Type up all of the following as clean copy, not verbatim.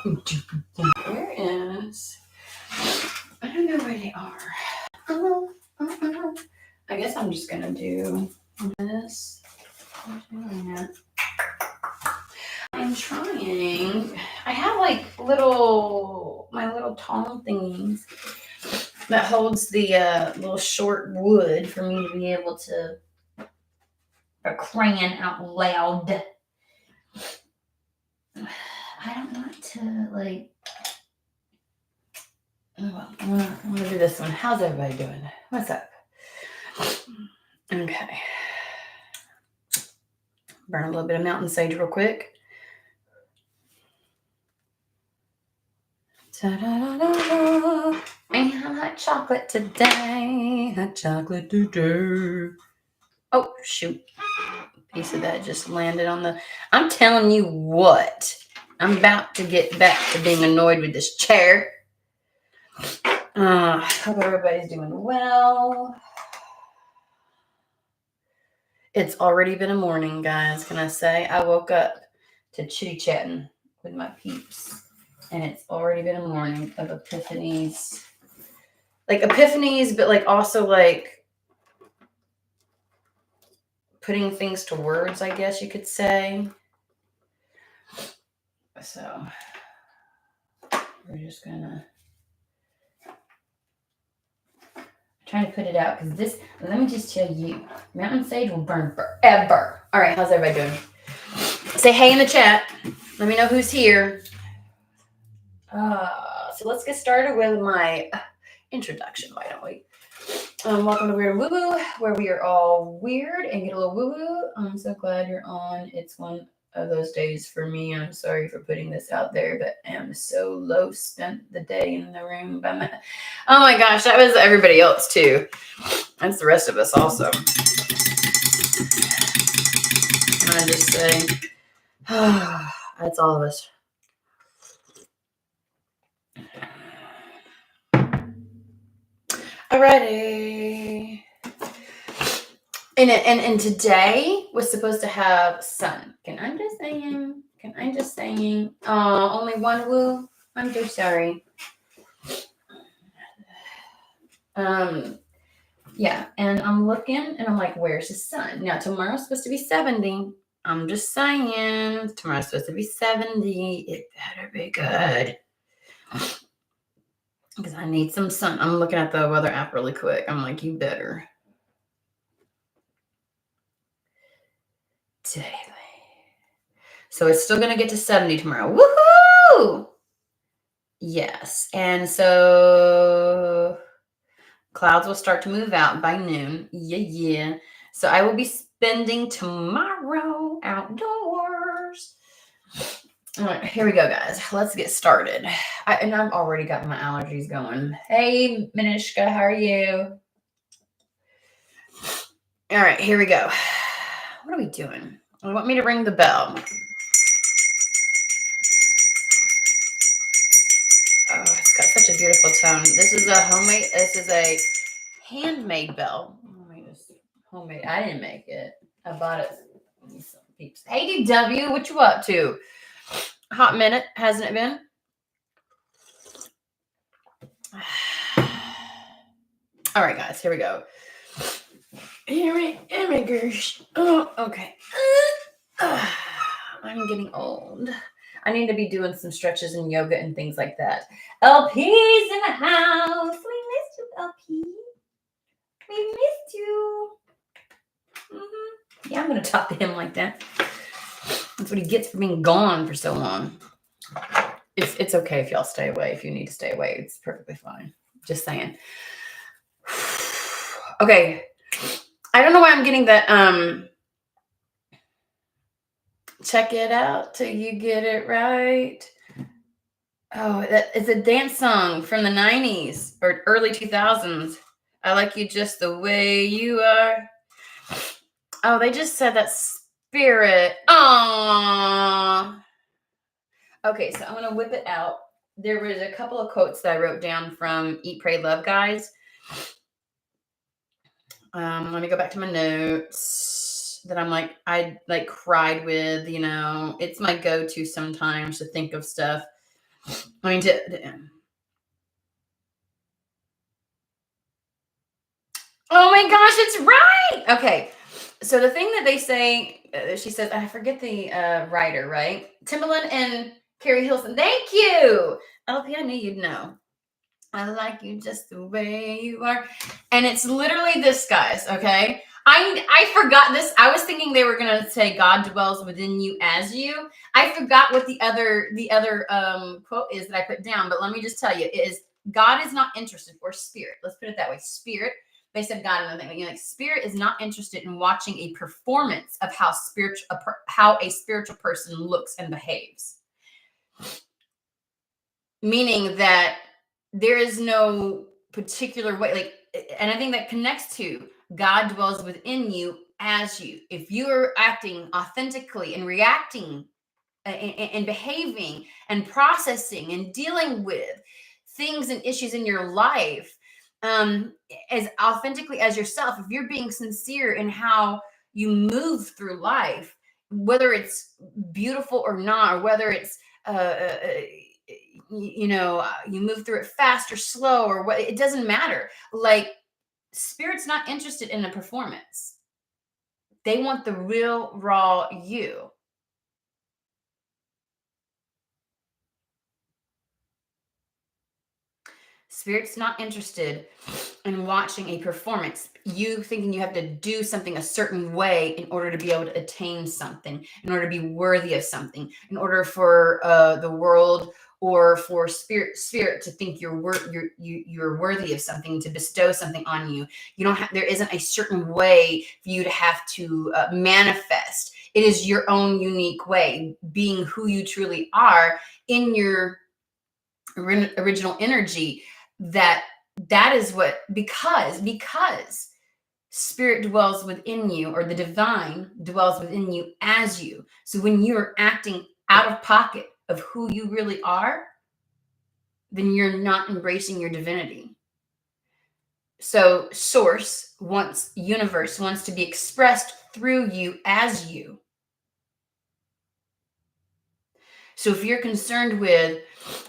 Where is? I don't know where they are. I guess I'm just gonna do this. I'm trying. I have like my little tong thingies that holds the little short wood for me to be able to crayon out loud. I don't want to like. Oh, I'm gonna do this one. How's everybody doing? What's up? Okay. Burn a little bit of mountain sage real quick. Ta-da-da-da-da. And hot chocolate today. Hot chocolate today. Oh, shoot. A piece of that just landed on the... I'm telling you what. I'm about to get back to being annoyed with this chair. Hope everybody's doing well. It's already been a morning, guys. Can I say? I woke up to chitty-chatting with my peeps. And it's already been a morning of epiphanies. Like epiphanies, but like also like putting things to words, I guess you could say. So we're just gonna try to put it out because this, let me just tell you, mountain sage will burn forever. All right, how's everybody doing? Say hey in the chat. Let me know who's here. So let's get started with my introduction, why don't we? Welcome to Weird and WooWoo, where we are all weird and get a little woo-woo. I'm so glad you're on. It's one of those days for me. I'm sorry for putting this out there, but I am so low. Spent the day in the room by my... Oh my gosh, that was everybody else too. That's the rest of us also. Can I just say, that's all of us. Alrighty. And today was supposed to have sun. Can I just saying? Oh, only one woo. I'm so sorry. Yeah, and I'm looking and I'm like, where's the sun? Now tomorrow's supposed to be 70. I'm just saying, tomorrow's supposed to be 70. It better be good. Because I need some sun. I'm looking at the weather app really quick. I'm like, you better. Daily. So it's still going to get to 70 tomorrow. Woohoo! Yes. And so clouds will start to move out by noon. Yeah. So I will be spending tomorrow outdoors. All right, here we go, guys. Let's get started. And I've already got my allergies going. Hey, Minishka, how are you? All right, here we go. What are we doing? You want me to ring the bell? Oh, it's got such a beautiful tone. This is a handmade bell. Homemade. I didn't make it. I bought it. Some peeps. Hey, DW, what you up to? Hot minute, hasn't it been? All right, guys, here we go. Here we go. Oh, okay. I'm getting old. I need to be doing some stretches and yoga and things like that. LP's in the house. We missed you, LP. We missed you. Yeah, I'm going to talk to him like that. That's what he gets for being gone for so long. It's okay if y'all stay away. If you need to stay away, it's perfectly fine. Just saying. Okay. I don't know why I'm getting that. Check it out till you get it right. Oh, that is a dance song from the 90s or early 2000s. I like you just the way you are. Oh, they just said that spirit. Aww. Okay, so I'm going to whip it out. There was a couple of quotes that I wrote down from Eat, Pray, Love guys. Let me go back to my notes that I cried with, it's my go-to sometimes to think of stuff. I mean, oh my gosh, it's right. Okay. So the thing that they say, she says, I forget the writer, right? Timbaland and Carrie Hilson. Thank you. LP, I knew you'd know. I like you just the way you are. And it's literally this, guys, okay? I forgot this. I was thinking they were gonna say God dwells within you as you. I forgot what the other quote is that I put down, but let me just tell you, it is God is not interested, or spirit. Let's put it that way. Spirit. They said God in the thing. Like spirit is not interested in watching a performance of how how a spiritual person looks and behaves. Meaning that there is no particular way, like, and I think that connects to God dwells within you as you. If you are acting authentically and reacting and behaving and processing and dealing with things and issues in your life as authentically as yourself, if you're being sincere in how you move through life, whether it's beautiful or not, or whether it's you move through it fast or slow, or what, it doesn't matter. Like, spirit's not interested in a performance. They want the real raw you. Spirit's not interested in watching a performance, you thinking you have to do something a certain way in order to be able to attain something, in order to be worthy of something, in order for the world or for spirit to think you're worthy of something, to bestow something on you. You don't have, there isn't a certain way for you to have to manifest. It is your own unique way, being who you truly are in your original energy. That is what, because spirit dwells within you, or the divine dwells within you as you. So when you're acting out of pocket of who you really are, then you're not embracing your divinity. So universe wants to be expressed through you as you. So if you're concerned with,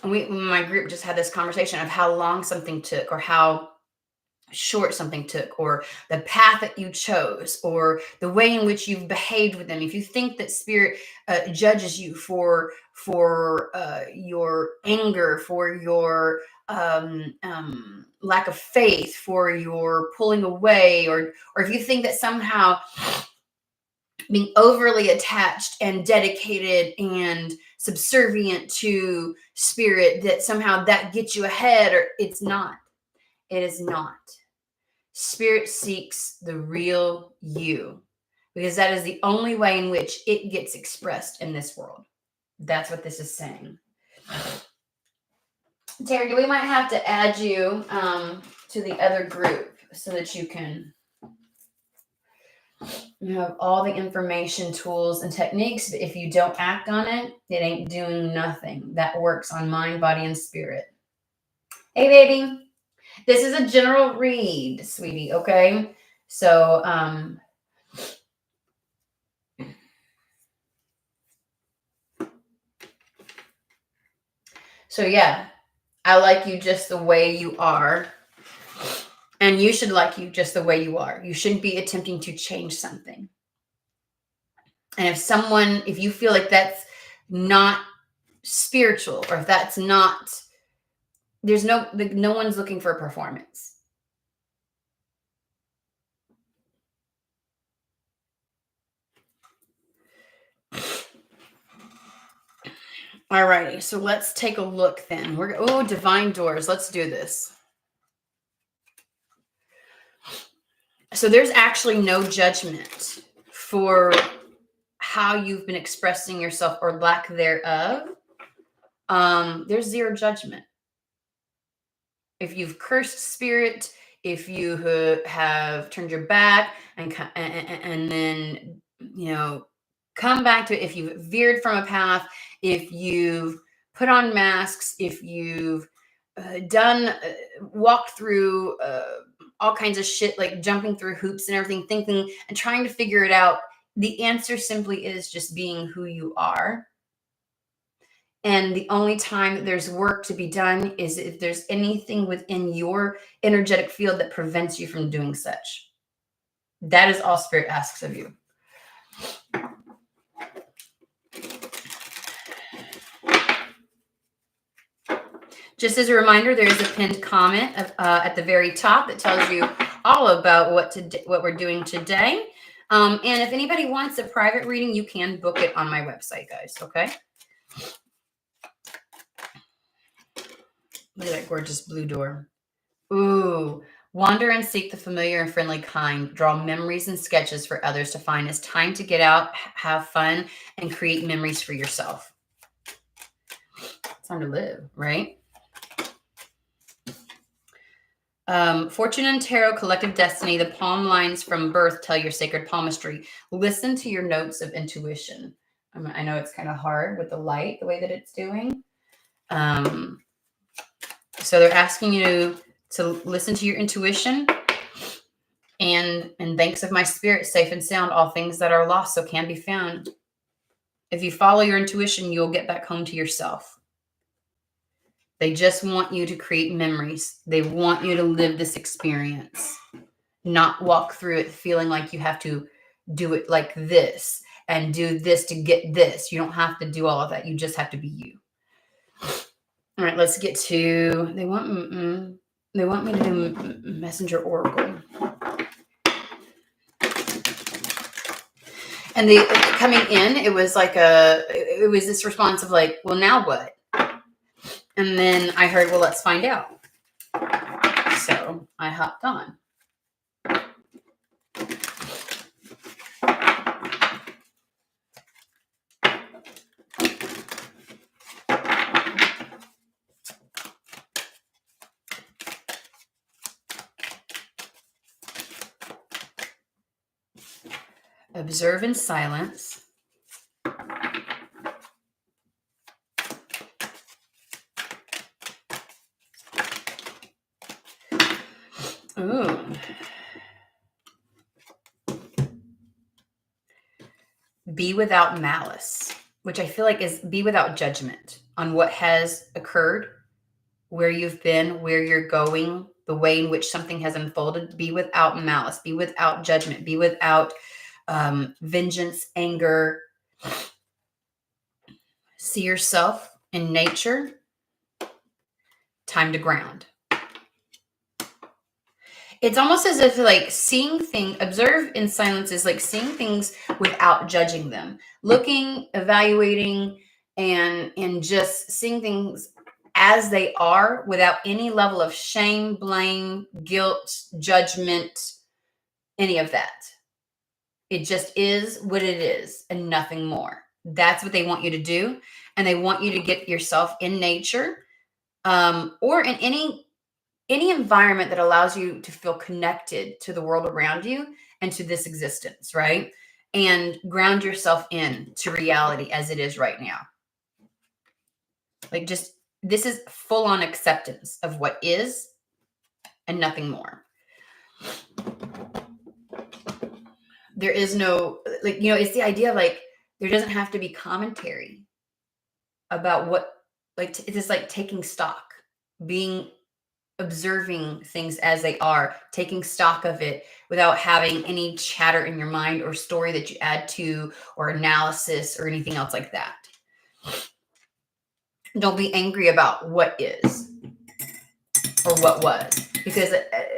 my group just had this conversation of how long something took, or how short something took, or the path that you chose, or the way in which you've behaved with them. If you think that spirit judges you for your anger, for your lack of faith, for your pulling away, or if you think that somehow being overly attached and dedicated and subservient to spirit, that somehow that gets you ahead, or it's not. It is not. Spirit seeks the real you, because that is the only way in which it gets expressed in this world. That's what this is saying. Terry, we might have to add you to the other group so that you have all the information, tools, and techniques. But if you don't act on it, it ain't doing nothing. That works on mind, body, and spirit. Hey, baby. This is a general read, sweetie, okay? So, yeah, I like you just the way you are. And you should like you just the way you are. You shouldn't be attempting to change something. And if you feel like that's not spiritual, or if that's not, no one's looking for a performance. All righty, so let's take a look then. Divine doors. Let's do this. So there's actually no judgment for how you've been expressing yourself, or lack thereof. There's zero judgment. If you've cursed spirit, if you have turned your back and then come back to it, if you've veered from a path, if you've put on masks, if you've walked through all kinds of shit, like jumping through hoops and everything, thinking and trying to figure it out, the answer simply is just being who you are. And the only time that there's work to be done is if there's anything within your energetic field that prevents you from doing such. That is all Spirit asks of you. Just as a reminder, there is a pinned comment at the very top that tells you all about what we're doing today. And if anybody wants a private reading, you can book it on my website, guys. Okay. Look at that gorgeous blue door. Ooh. Wander and seek the familiar and friendly kind. Draw memories and sketches for others to find. It's time to get out, have fun, and create memories for yourself. It's time to live, right? Fortune and Tarot, Collective Destiny. The palm lines from birth tell your sacred palmistry. Listen to your notes of intuition. I know it's kind of hard with the light, the way that it's doing. So they're asking you to listen to your intuition. And thanks of my spirit, safe and sound, all things that are lost so can be found. If you follow your intuition, you'll get back home to yourself. They just want you to create memories. They want you to live this experience, not walk through it feeling like you have to do it like this and do this to get this. You don't have to do all of that. You just have to be you. All right, let's get to, they want me to do Messenger Oracle. And coming in, it was this response of like, well, now what? And then I heard, well, let's find out. So I hopped on. Observe in silence. Ooh. Be without malice, which I feel like is be without judgment on what has occurred, where you've been, where you're going, the way in which something has unfolded. Be without malice, be without judgment, be without vengeance, anger. See yourself in nature. Time to ground. It's almost as if like seeing things, observe in silence is like seeing things without judging them, looking, evaluating, and just seeing things as they are without any level of shame, blame, guilt, judgment, any of that. It just is what it is and nothing more. That's what they want you to do. And they want you to get yourself in nature or in any environment that allows you to feel connected to the world around you and to this existence, right? And ground yourself in to reality as it is right now. Like just, this is full on acceptance of what is and nothing more. There is no, like, you know, it's the idea of like, there doesn't have to be commentary about what, like, it's just like taking stock, observing things as they are, taking stock of it without having any chatter in your mind or story that you add to or analysis or anything else like that. Don't be angry about what is or what was, because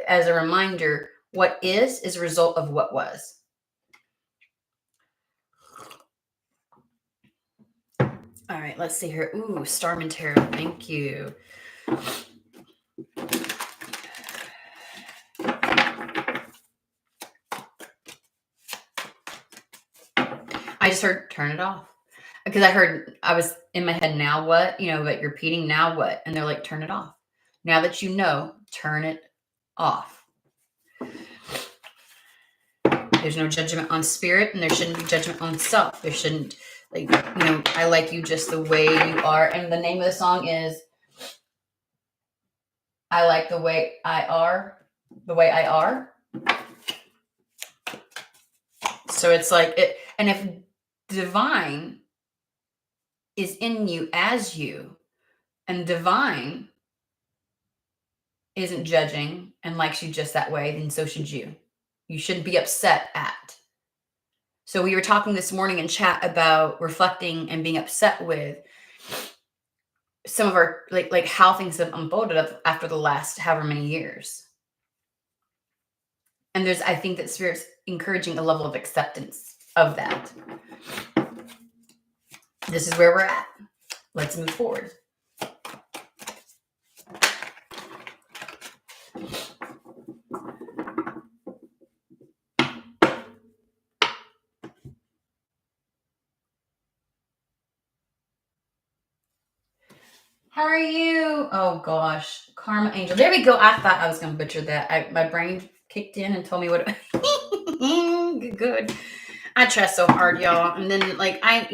as a reminder, what is a result of what was. All right, let's see here. Ooh, Starman Tarot. Thank you. I just heard turn it off because I was in my head, now what? You know, but you're repeating now what? And they're like, turn it off. Now that you know, turn it off. There's no judgment on spirit and there shouldn't be judgment on self. There shouldn't, like, you know, I like you just the way you are. And the name of the song is I Like the Way I Are, the Way I Are. So it's like it, and if divine is in you as you, and divine isn't judging and likes you just that way, then so should you. You shouldn't be upset at. So we were talking this morning in chat about reflecting and being upset with some of our like how things have unfolded after the last however many years. And I think that Spirit's encouraging a level of acceptance of that. This is where we're at. Let's move forward. How are you? Oh gosh, Karma Angel. There we go. I thought I was going to butcher that. My brain kicked in and told me what. Good. I try so hard, y'all. And then, like, my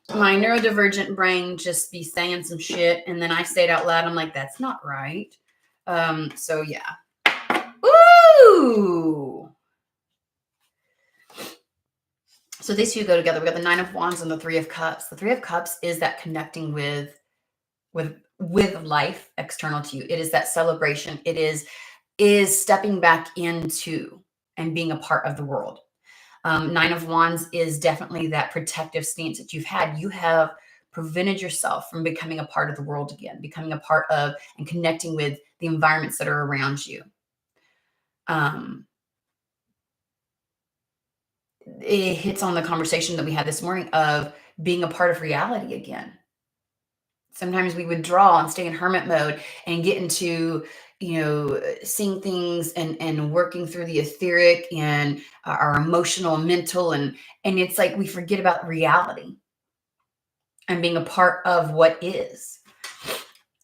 neurodivergent brain just be saying some shit, and then I say it out loud. I'm like, that's not right. So yeah. Ooh. So these two go together. We got the Nine of Wands and the Three of Cups. The Three of Cups is that connecting with life external to you. It is that celebration. It is stepping back into and being a part of the world. Nine of Wands is definitely that protective stance that you've had. You have prevented yourself from becoming a part of the world again, becoming a part of and connecting with the environments that are around you. It hits on the conversation that we had this morning of being a part of reality again. Sometimes we withdraw and stay in hermit mode and get into, seeing things and working through the etheric and our emotional, mental, and it's like we forget about reality and being a part of what is.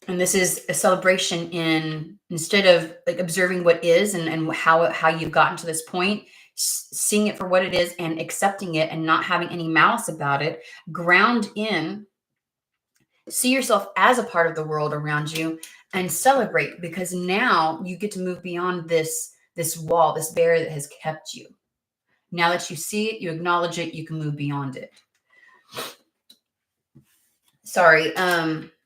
And this is a celebration instead of like observing what is and how you've gotten to this point, seeing it for what it is and accepting it and not having any malice about it, ground in. See yourself as a part of the world around you and celebrate, because now you get to move beyond this wall, this barrier that has kept you. Now that you see it, you acknowledge it, you can move beyond it. Sorry,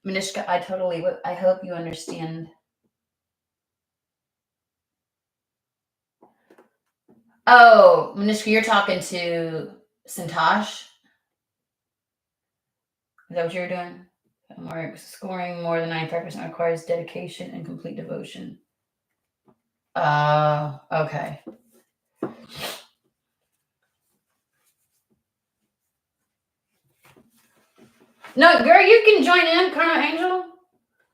Manishka, I hope you understand. Oh, Manishka, you're talking to Santosh? Is that what you're doing? Scoring more than 95% requires dedication and complete devotion. Okay. No, girl, you can join in, Karma Angel.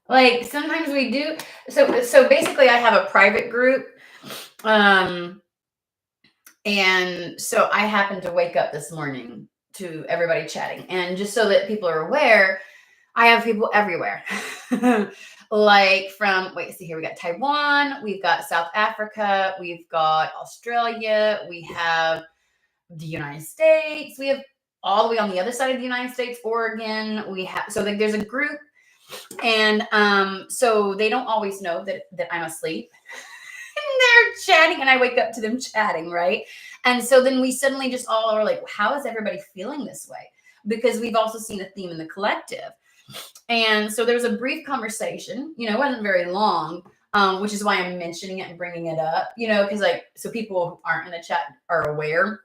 Like sometimes we do. So basically, I have a private group, and so I happened to wake up this morning to everybody chatting, and just so that people are aware, I have people everywhere. Like here we got Taiwan, we've got South Africa, we've got Australia, we have the United States, we have all the way on the other side of the United States, Oregon. There's a group, and so they don't always know that I'm asleep. They're chatting, and I wake up to them chatting, right? And so then we suddenly just all are like, how is everybody feeling this way? Because we've also seen a theme in the collective. And so there was a brief conversation, it wasn't very long, which is why I'm mentioning it and bringing it up, because so people who aren't in the chat are aware,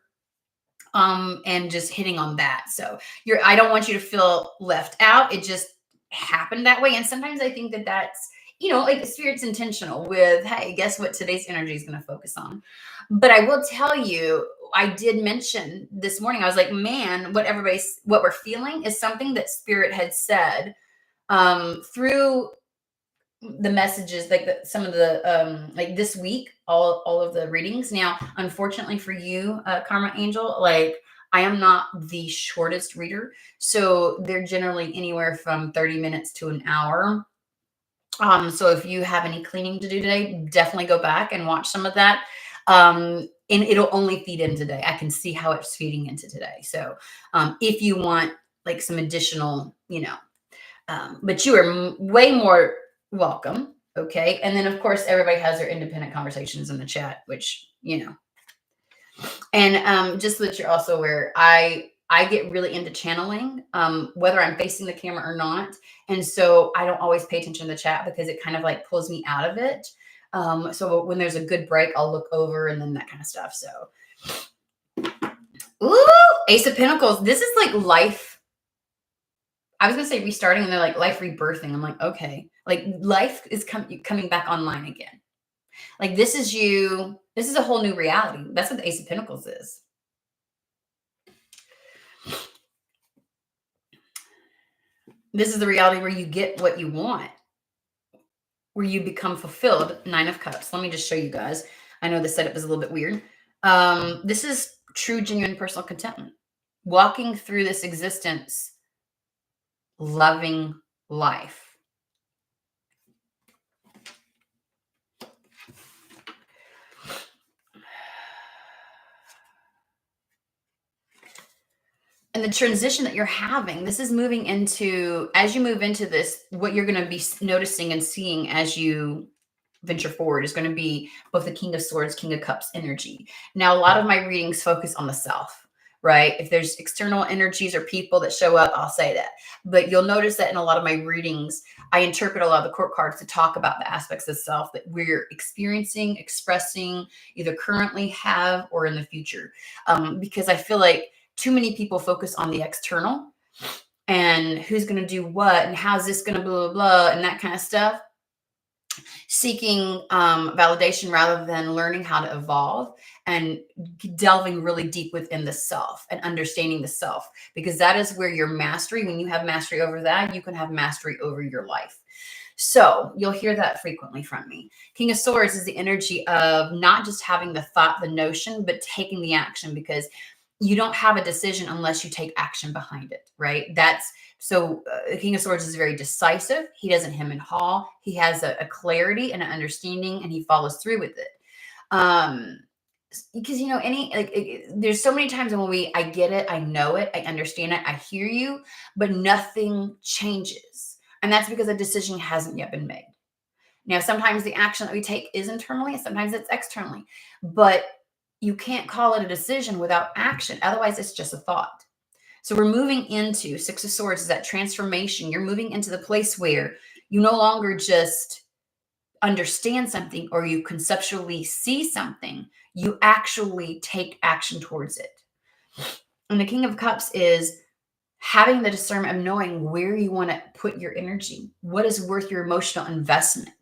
and just hitting on that. So I don't want you to feel left out. It just happened that way. And sometimes I think that that's, like Spirit's intentional with, hey, guess what today's energy is going to focus on. But I will tell you, I did mention this morning, I was like, man, what we're feeling is something that Spirit had said through the messages, like some of the like this week, all of the readings. Now, unfortunately for you, Karma Angel, like I am not the shortest reader, so they're generally anywhere from 30 minutes to an hour. So if you have any cleaning to do today, definitely go back and watch some of that. And it'll only feed in today. I can see how it's feeding into today. So if you want like some additional, but you are way more welcome. Okay. And then of course, everybody has their independent conversations in the chat, which, and just so that you're also aware, I I get really into channeling, whether I'm facing the camera or not. And so I don't always pay attention to the chat because it kind of like pulls me out of it. So when there's a good break, I'll look over and then that kind of stuff. So, ooh, Ace of Pentacles. This is like life. I was going to say restarting, and they're like life rebirthing. I'm like, okay, like life is coming back online again. Like this is you. This is a whole new reality. That's what the Ace of Pentacles is. This is the reality where you get what you want, where you become fulfilled. 9 of Cups. Let me just show you guys. I know the setup is a little bit weird. This is true, genuine personal contentment. Walking through this existence, loving life. And the transition that you're having, this is moving into, as you move into this, what you're going to be noticing and seeing as you venture forward is going to be both the King of Swords, King of Cups energy. Now, a lot of my readings focus on the self, right? If there's external energies or people that show up, I'll say that. But you'll notice that in a lot of my readings, I interpret a lot of the court cards to talk about the aspects of self that we're experiencing, expressing, either currently have or in the future. Because I feel like too many people focus on the external and who's going to do what and how's this going to blah, blah, blah, and that kind of stuff. Seeking validation rather than learning how to evolve and delving really deep within the self and understanding the self, because that is where your mastery, when you have mastery over that, you can have mastery over your life. So you'll hear that frequently from me. King of Swords is the energy of not just having the thought, the notion, but taking the action, because you don't have a decision unless you take action behind it, right? That's so King of Swords is very decisive. He doesn't hem and haw. He has a clarity and an understanding, and he follows through with it. Because, you know, there's so many times when I get it, I know it, I understand it, I hear you, but nothing changes. And that's because a decision hasn't yet been made. Now, sometimes the action that we take is internally, and sometimes it's externally, but you can't call it a decision without action. Otherwise, it's just a thought. So we're moving into 6 of Swords is that transformation. You're moving into the place where you no longer just understand something or you conceptually see something. You actually take action towards it. And the King of Cups is having the discernment of knowing where you want to put your energy, what is worth your emotional investment.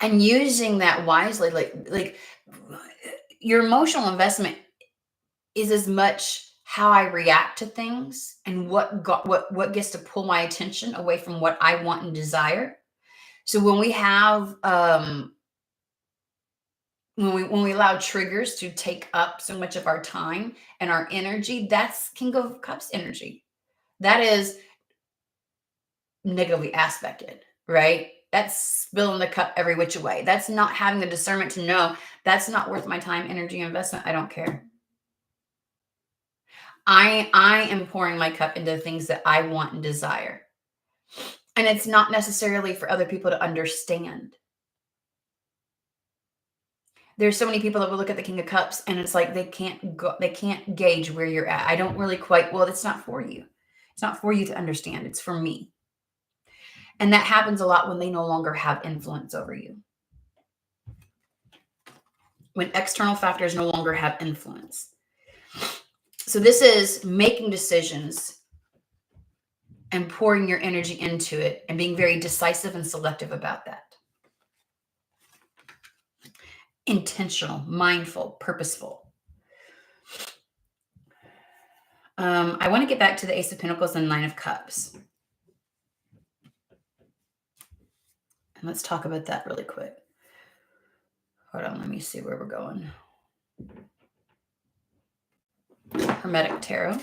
And using that wisely, like your emotional investment is as much how I react to things and what gets to pull my attention away from what I want and desire. So when we have when we allow triggers to take up so much of our time and our energy, that's King of Cups energy. That is negatively aspected, right? That's spilling the cup every which way. That's not having the discernment to know that's not worth my time, energy, investment. I don't care. I am pouring my cup into the things that I want and desire. And it's not necessarily for other people to understand. There's so many people that will look at the King of Cups and it's like they can't gauge where you're at. I don't really quite, well, it's not for you. It's not for you to understand. It's for me. And that happens a lot when they no longer have influence over you. When external factors no longer have influence. So this is making decisions and pouring your energy into it and being very decisive and selective about that. Intentional, mindful, purposeful. I want to get back to the Ace of Pentacles and 9 of Cups. And let's talk about that really quick. Hold on, let me see where we're going. Hermetic Tarot.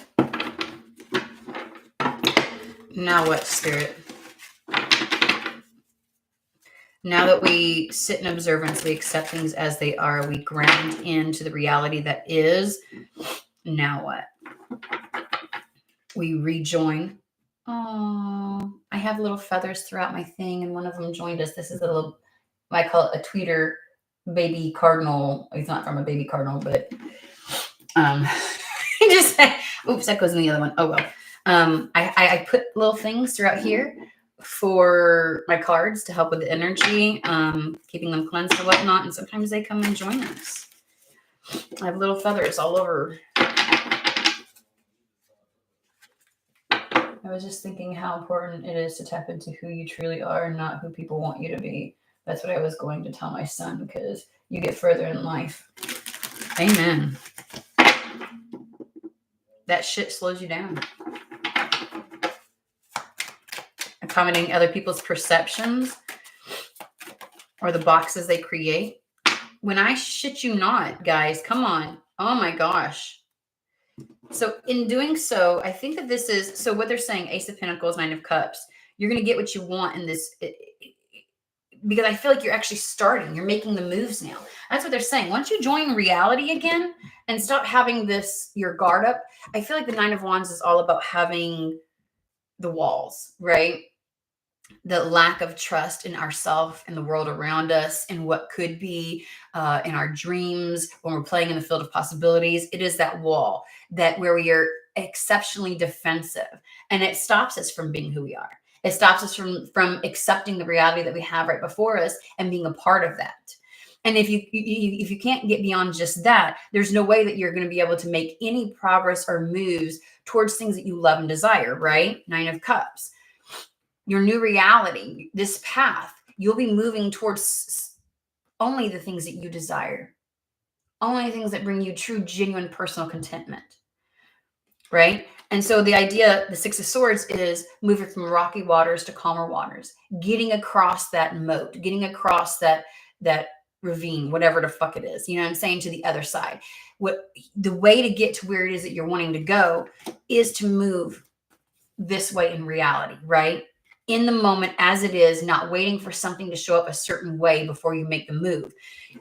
Now what, Spirit? Now that we sit in observance, we accept things as they are, we ground into the reality that is. Now what? We rejoin. Oh, I have little feathers throughout my thing, and one of them joined us. This is a little, I call it a tweeter baby cardinal. He's not from a baby cardinal, but Just oops, that goes in the other one. Oh well. I put little things throughout here for my cards to help with the energy, keeping them cleansed and whatnot. And sometimes they come and join us. I have little feathers all over. I was just thinking how important it is to tap into who you truly are and not who people want you to be. That's what I was going to tell my son, because you get further in life. Amen. That shit slows you down. Accommodating other people's perceptions or the boxes they create. When I shit you not, guys, come on. Oh my gosh. So in doing so, I think that this is, so what they're saying, Ace of Pentacles, Nine of Cups, you're going to get what you want in this, because I feel like you're actually starting, you're making the moves now. That's what they're saying. Once you join reality again and stop having this, your guard up, I feel like the Nine of Wands is all about having the walls, right? The lack of trust in ourselves and the world around us and what could be in our dreams when we're playing in the field of possibilities. It is that wall that where we are exceptionally defensive, and it stops us from being who we are. It stops us from accepting the reality that we have right before us and being a part of that. And if you can't get beyond just that, there's no way that you're going to be able to make any progress or moves towards things that you love and desire, right? Nine of Cups. Your new reality, this path, you'll be moving towards only the things that you desire, only things that bring you true, genuine personal contentment, right? And so the idea, the Six of Swords, is moving from rocky waters to calmer waters, getting across that moat, getting across that ravine, whatever the fuck it is, you know what I'm saying, to the other side. What the way to get to where it is that you're wanting to go is to move this way in reality, right? In the moment as it is, not waiting for something to show up a certain way before you make the move.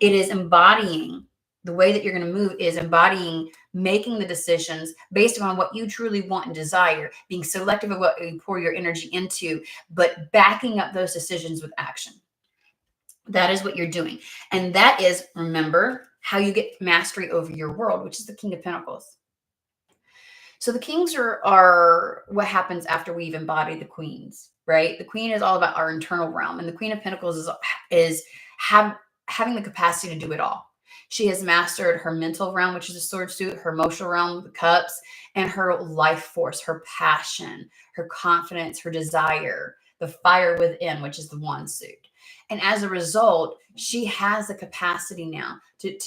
It is embodying, the way that you're going to move is embodying making the decisions based on what you truly want and desire, being selective of what you pour your energy into, but backing up those decisions with action. That is what you're doing. And that is, remember, how you get mastery over your world, which is the King of Pentacles. So the kings are what happens after we've embodied the queens, right? The queen is all about our internal realm, and the Queen of Pentacles is having the capacity to do it all. She has mastered her mental realm, which is a sword suit, her emotional realm, the cups, and her life force, her passion, her confidence, her desire, the fire within, which is the wand suit. And as a result, she has the capacity now to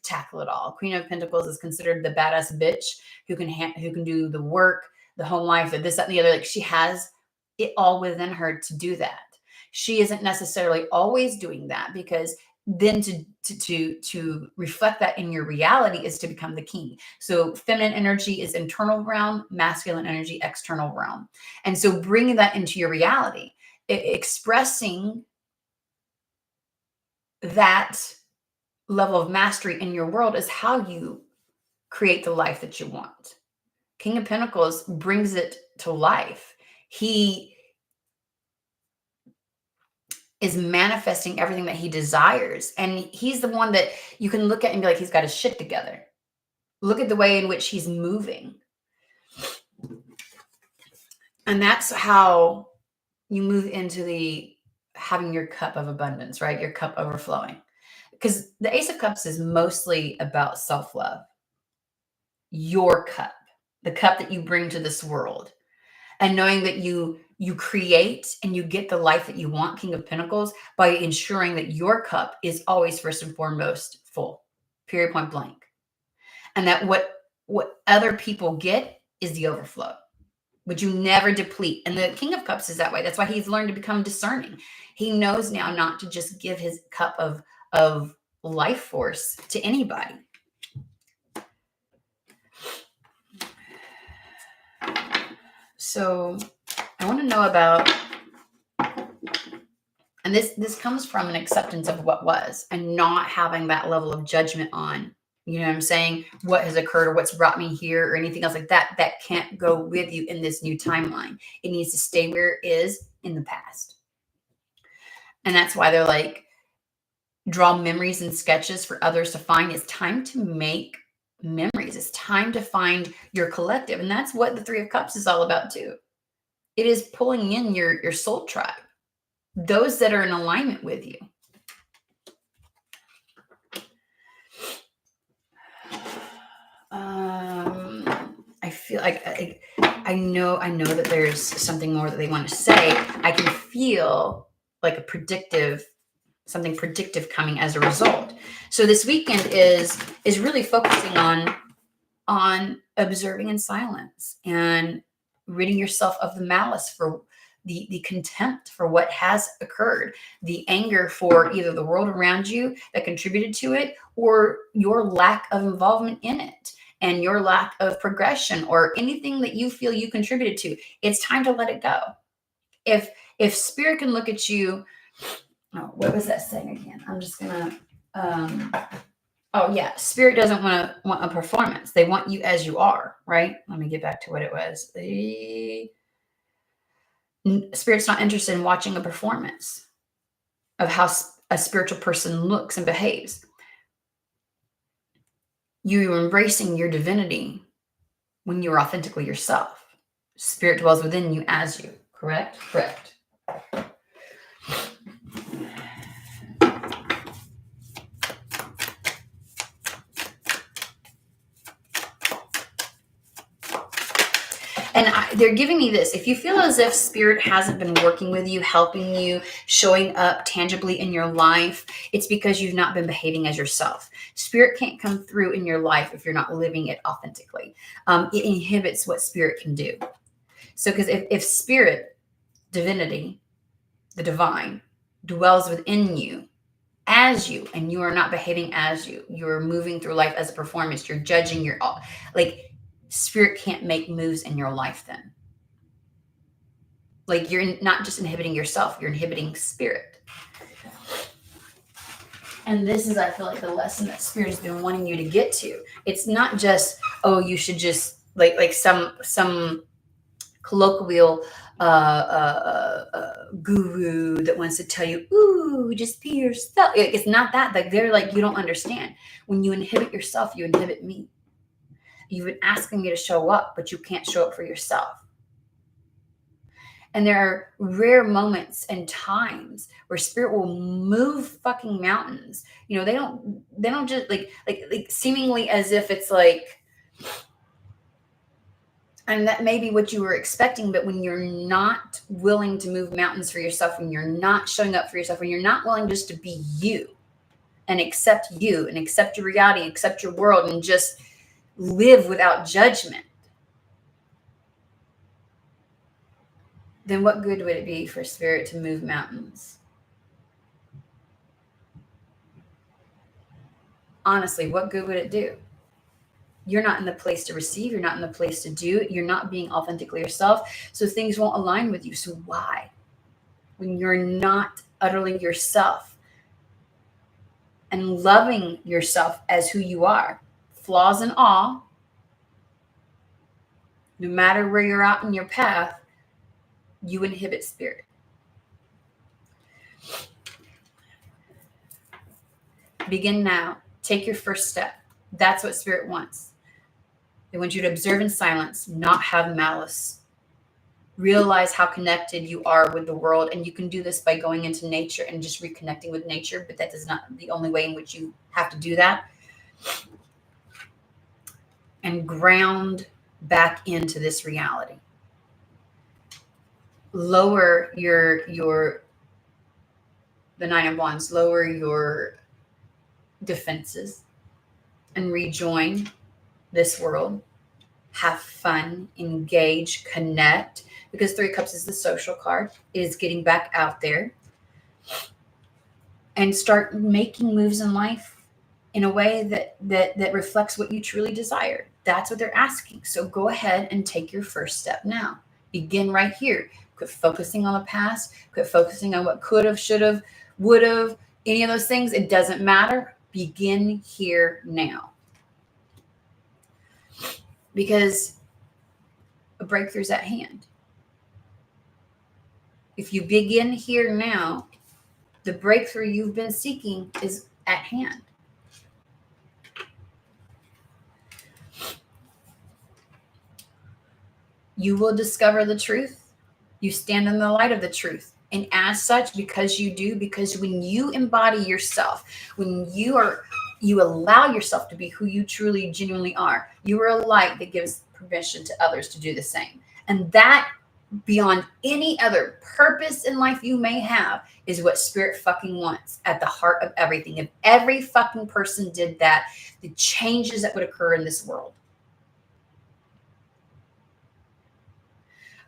tackle it all. Queen of Pentacles is considered the badass bitch who can do the work, the home life, the this, that, and the other. Like, she has it all within her to do that. She isn't necessarily always doing that, because then to reflect that in your reality is to become the king. So feminine energy is internal realm, masculine energy, external realm. And so bringing that into your reality, expressing that level of mastery in your world is how you create the life that you want. King of Pentacles brings it to life. He is manifesting everything that he desires. And he's the one that you can look at and be like, he's got his shit together. Look at the way in which he's moving. And that's how you move into the having your cup of abundance, right? Your cup overflowing. Because the Ace of Cups is mostly about self-love. Your cup, the cup that you bring to this world. And knowing that you create and you get the life that you want, King of Pentacles, by ensuring that your cup is always first and foremost full, period, point blank. And that what other people get is the overflow, but you never deplete. And the King of Cups is that way. That's why he's learned to become discerning. He knows now not to just give his cup of life force to anybody. So I want to know about, and this comes from an acceptance of what was and not having that level of judgment on, you know what I'm saying, what has occurred or what's brought me here or anything else like that. That can't go with you in this new timeline. It needs to stay where it is in the past. And that's why they're like, draw memories and sketches for others to find. It's time to make memories. It's time to find your collective. And that's what the Three of Cups is all about too. It is pulling in your soul tribe, those that are in alignment with you. I feel like I know that there's something more that they want to say. I can feel like something predictive coming as a result. So this weekend is really focusing on observing in silence and ridding yourself of the malice for the contempt for what has occurred, the anger for either the world around you that contributed to it or your lack of involvement in it and your lack of progression or anything that you feel you contributed to. It's time to let it go. If spirit can look at you, what was that saying again? I'm just gonna oh yeah, spirit doesn't want a performance. They want you as you are, right? Let me get back to what it was. Spirit's not interested in watching a performance of how a spiritual person looks and behaves. You're embracing your divinity when you're authentically yourself. Spirit dwells within you as you, correct? Correct. And they're giving me this. If you feel as if spirit hasn't been working with you, helping you, showing up tangibly in your life, it's because you've not been behaving as yourself. Spirit can't come through in your life if you're not living it authentically. It inhibits what spirit can do. So because if spirit, divinity, the divine, dwells within you as you, and you are not behaving as you're moving through life as a performance, you're judging your, like, spirit can't make moves in your life then. Like, you're not just inhibiting yourself, you're inhibiting spirit. And this is, I feel like, the lesson that spirit has been wanting you to get to. It's not just, oh, you should just like some colloquial guru that wants to tell you, ooh, just be yourself. It's not that. Like, they're like, you don't understand. When you inhibit yourself, you inhibit me. You've been asking me to show up, but you can't show up for yourself. And there are rare moments and times where spirit will move fucking mountains. You know, they don't just like seemingly as if it's like, and that may be what you were expecting, but when you're not willing to move mountains for yourself, when you're not showing up for yourself, when you're not willing just to be you and accept your reality, accept your world, and just live without judgment, then what good would it be for spirit to move mountains? Honestly, what good would it do? You're not in the place to receive. You're not in the place to do. You're not being authentically yourself. So things won't align with you. So why? When you're not utterly yourself and loving yourself as who you are, flaws and all, no matter where you're at in your path, you inhibit spirit. Begin now. Take your first step. That's what spirit wants. They want you to observe in silence, not have malice. Realize how connected you are with the world. And you can do this by going into nature and just reconnecting with nature, but that is not the only way in which you have to do that. And ground back into this reality. Lower the Nine of Wands, lower your defenses and rejoin this world. Have fun, engage, connect, because Three of Cups is the social card. It is getting back out there and start making moves in life in a way that reflects what you truly desire. That's what they're asking. So go ahead and take your first step now. Begin right here. Quit focusing on the past. Quit focusing on what could have, should have, would have, any of those things. It doesn't matter. Begin here now. Because a breakthrough is at hand. If you begin here now, the breakthrough you've been seeking is at hand. You will discover the truth. You stand in the light of the truth. And as such, because when you embody yourself, when you allow yourself to be who you truly, genuinely are, you are a light that gives permission to others to do the same. And that, beyond any other purpose in life you may have, is what spirit fucking wants at the heart of everything. If every fucking person did that, the changes that would occur in this world.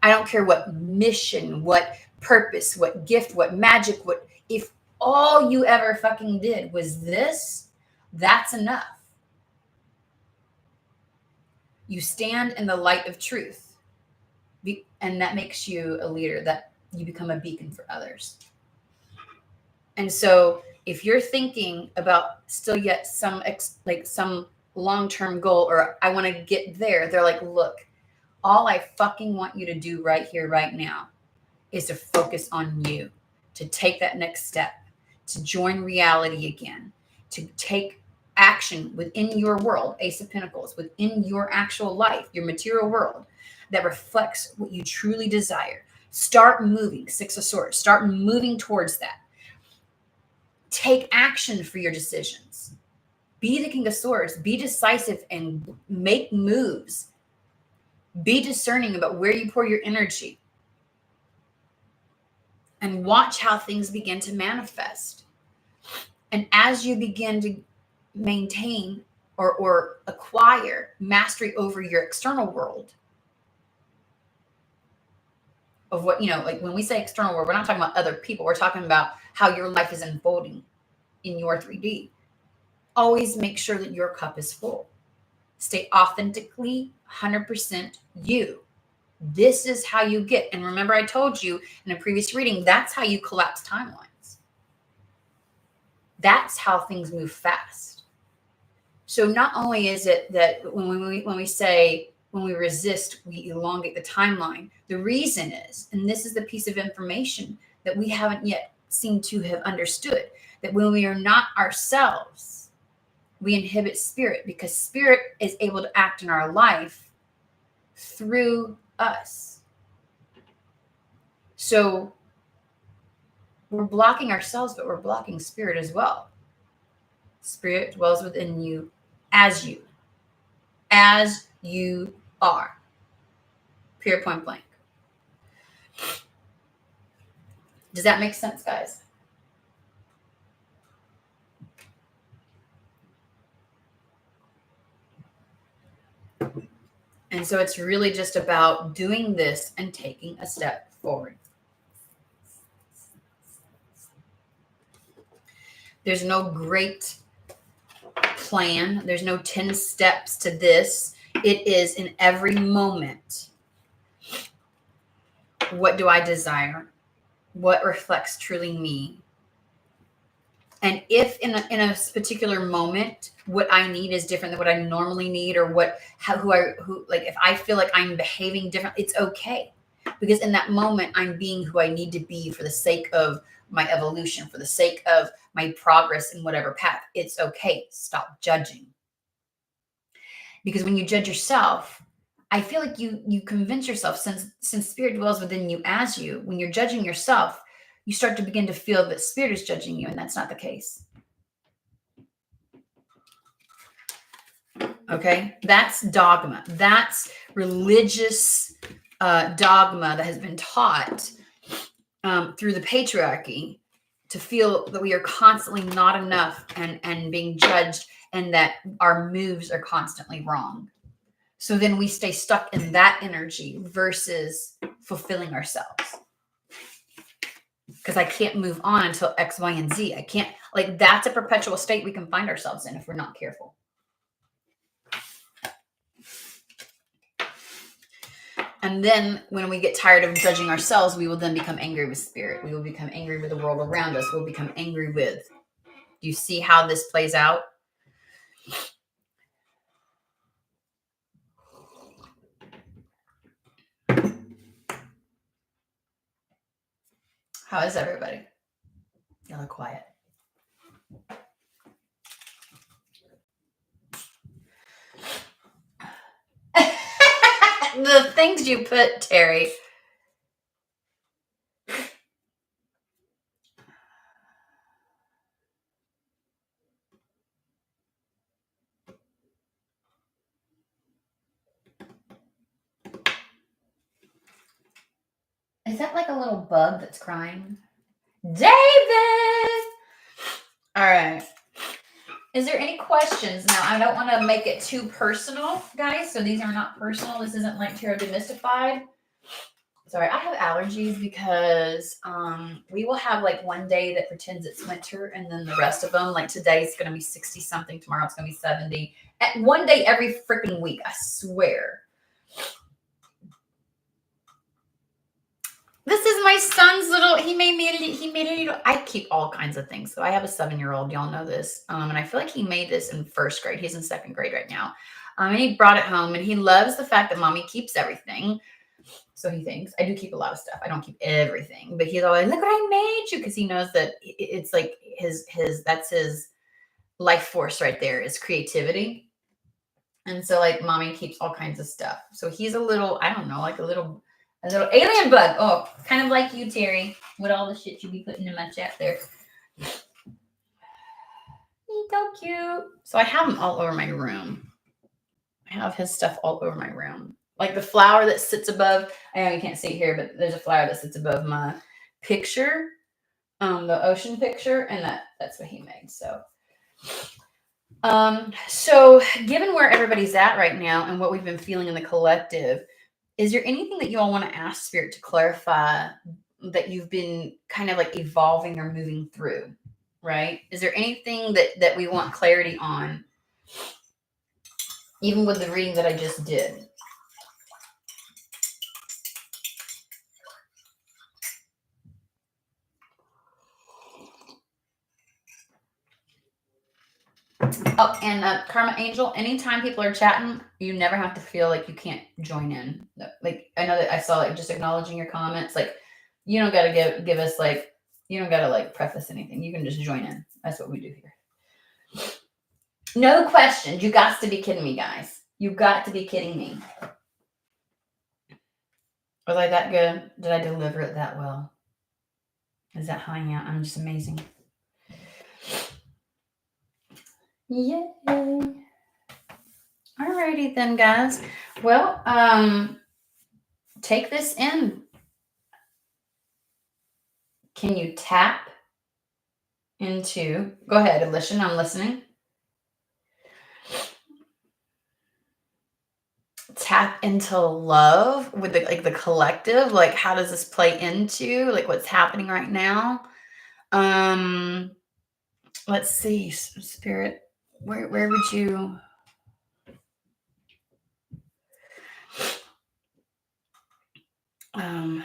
I don't care what mission, what purpose, what gift, what magic, if all you ever fucking did was this, that's enough. You stand in the light of truth, and that makes you a leader, that you become a beacon for others. And so if you're thinking about still yet some long-term goal, or I want to get there, they're like, look, all I fucking want you to do right here, right now, is to focus on you, to take that next step, to join reality again, to take action within your world, Ace of Pentacles, within your actual life, your material world, that reflects what you truly desire. Start moving, Six of Swords, start moving towards that. Take action for your decisions. Be the King of Swords, be decisive and make moves. Be discerning about where you pour your energy. And watch how things begin to manifest. And as you begin to maintain or acquire mastery over your external world, of what, like when we say external world, we're not talking about other people. We're talking about how your life is unfolding in your 3D. Always make sure that your cup is full. Stay authentically 100% you. This is how you get. And remember, I told you in a previous reading, that's how you collapse timelines. That's how things move fast. So not only is it that when we resist, we elongate the timeline. The reason is, and this is the piece of information that we haven't yet seemed to have understood, that when we are not ourselves, we inhibit spirit, because spirit is able to act in our life through us. So we're blocking ourselves, but we're blocking spirit as well. Spirit dwells within you as you are. Period, point blank. Does that make sense, guys? And so it's really just about doing this and taking a step forward. There's no great plan. There's no 10 steps to this. It is in every moment. What do I desire? What reflects truly me? And if in a particular moment, what I need is different than what I normally need, or if I feel like I'm behaving different, it's okay. Because in that moment, I'm being who I need to be for the sake of my evolution, for the sake of my progress in whatever path. It's okay. Stop judging. Because when you judge yourself, I feel like you convince yourself, since spirit dwells within you as you, when you're judging yourself, you start to begin to feel that spirit is judging you, and that's not the case. Okay? That's dogma. That's religious dogma that has been taught through the patriarchy, to feel that we are constantly not enough and being judged, and that our moves are constantly wrong. So then we stay stuck in that energy versus fulfilling ourselves. Because I can't move on until X, Y, and Z. I can't, that's a perpetual state we can find ourselves in if we're not careful. And then when we get tired of judging ourselves, we will then become angry with spirit. We will become angry with the world around us. We'll become angry with. Do you see how this plays out? How is everybody? Y'all are quiet. The things you put, Terry. Is that like a little bug that's crying? David! All right. Is there any questions? Now, I don't want to make it too personal, guys. So these are not personal. This isn't like Tarot Demystified. Sorry, I have allergies because we will have like one day that pretends it's winter, and then the rest of them, like today's going to be 60 something, tomorrow it's going to be 70. At one day every freaking week, I swear. This is my son's little, he made a little, I keep all kinds of things. So I have a 7-year-old, y'all know this. And I feel like he made this in first grade. He's in second grade right now. And he brought it home, and he loves the fact that mommy keeps everything. So he thinks. I do keep a lot of stuff. I don't keep everything, but he's always, look what I made you, because he knows that it's like that's his life force right there, is creativity. And so like mommy keeps all kinds of stuff. So he's a little, I don't know, like a little alien bug. Oh, kind of like you, Terry, with all the shit you be putting in my chat there. He's so cute. So I have him all over my room. I have his stuff all over my room. Like the flower that sits above, I know you can't see it here, but there's a flower that sits above my picture, the ocean picture, and that's what he made. So given where everybody's at right now and what we've been feeling in the collective, is there anything that you all want to ask Spirit to clarify that you've been kind of like evolving or moving through, right? Is there anything that we want clarity on, even with the reading that I just did? Oh, and Karma Angel, anytime people are chatting, you never have to feel like you can't join in. Like, I know that I saw like just acknowledging your comments. Like, you don't got to give us like, you don't got to like preface anything. You can just join in. That's what we do here. No questions. You got to be kidding me, guys. You got to be kidding me. Was I that good? Did I deliver it that well? Is that high out? I'm just amazing. Yay. Alrighty then, guys. Well, take this in. Can you tap into, go ahead, listen, I'm listening. Tap into love with the collective. Like, how does this play into like what's happening right now? Let's see, Spirit, where would you? I'm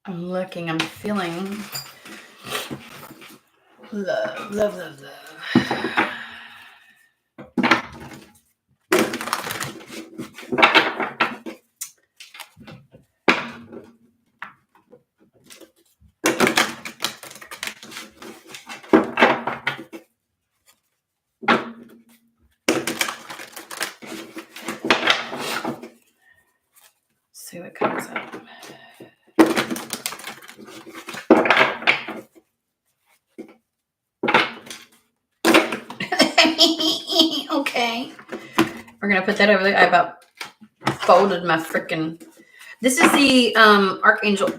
looking, I'm feeling love, love, love, love. See what comes up. Okay. We're going to put that over there. I about folded my freaking... This is the Archangel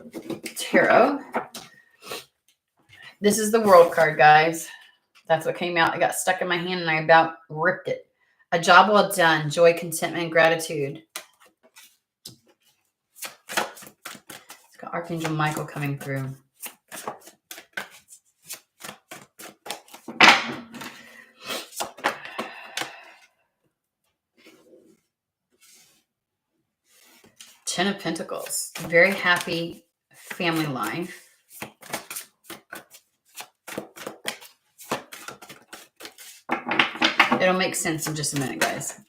Tarot. This is the World card, guys. That's what came out. It got stuck in my hand and I about ripped it. A job well done. Joy, contentment, and gratitude. It's got Archangel Michael coming through. Ten of Pentacles. Very happy family life. It'll make sense in just a minute, guys.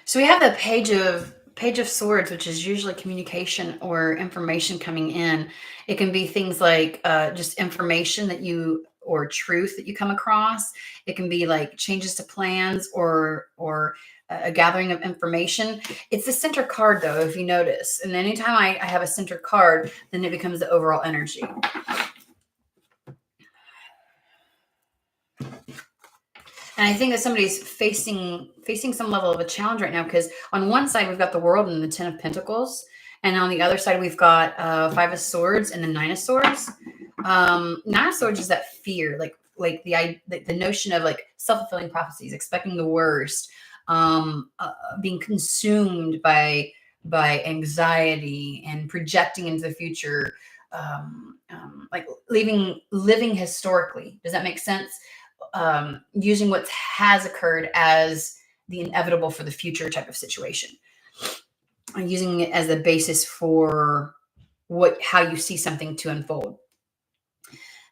So we have the Page of Swords, which is usually communication or information coming in. It can be things like just information that you or truth that you come across. It can be like changes to plans or a gathering of information. It's the center card though, if you notice. And anytime I have a center card, then it becomes the overall energy. And I think that somebody's facing some level of a challenge right now, because on one side we've got the World and the Ten of Pentacles, and on the other side we've got Five of Swords and the Nine of Swords. Nine of Swords is that fear, like the notion of like self-fulfilling prophecies, expecting the worst, being consumed by anxiety and projecting into the future, like living historically. Does that make sense? Using what has occurred as the inevitable for the future type of situation, and using it as the basis for how you see something to unfold.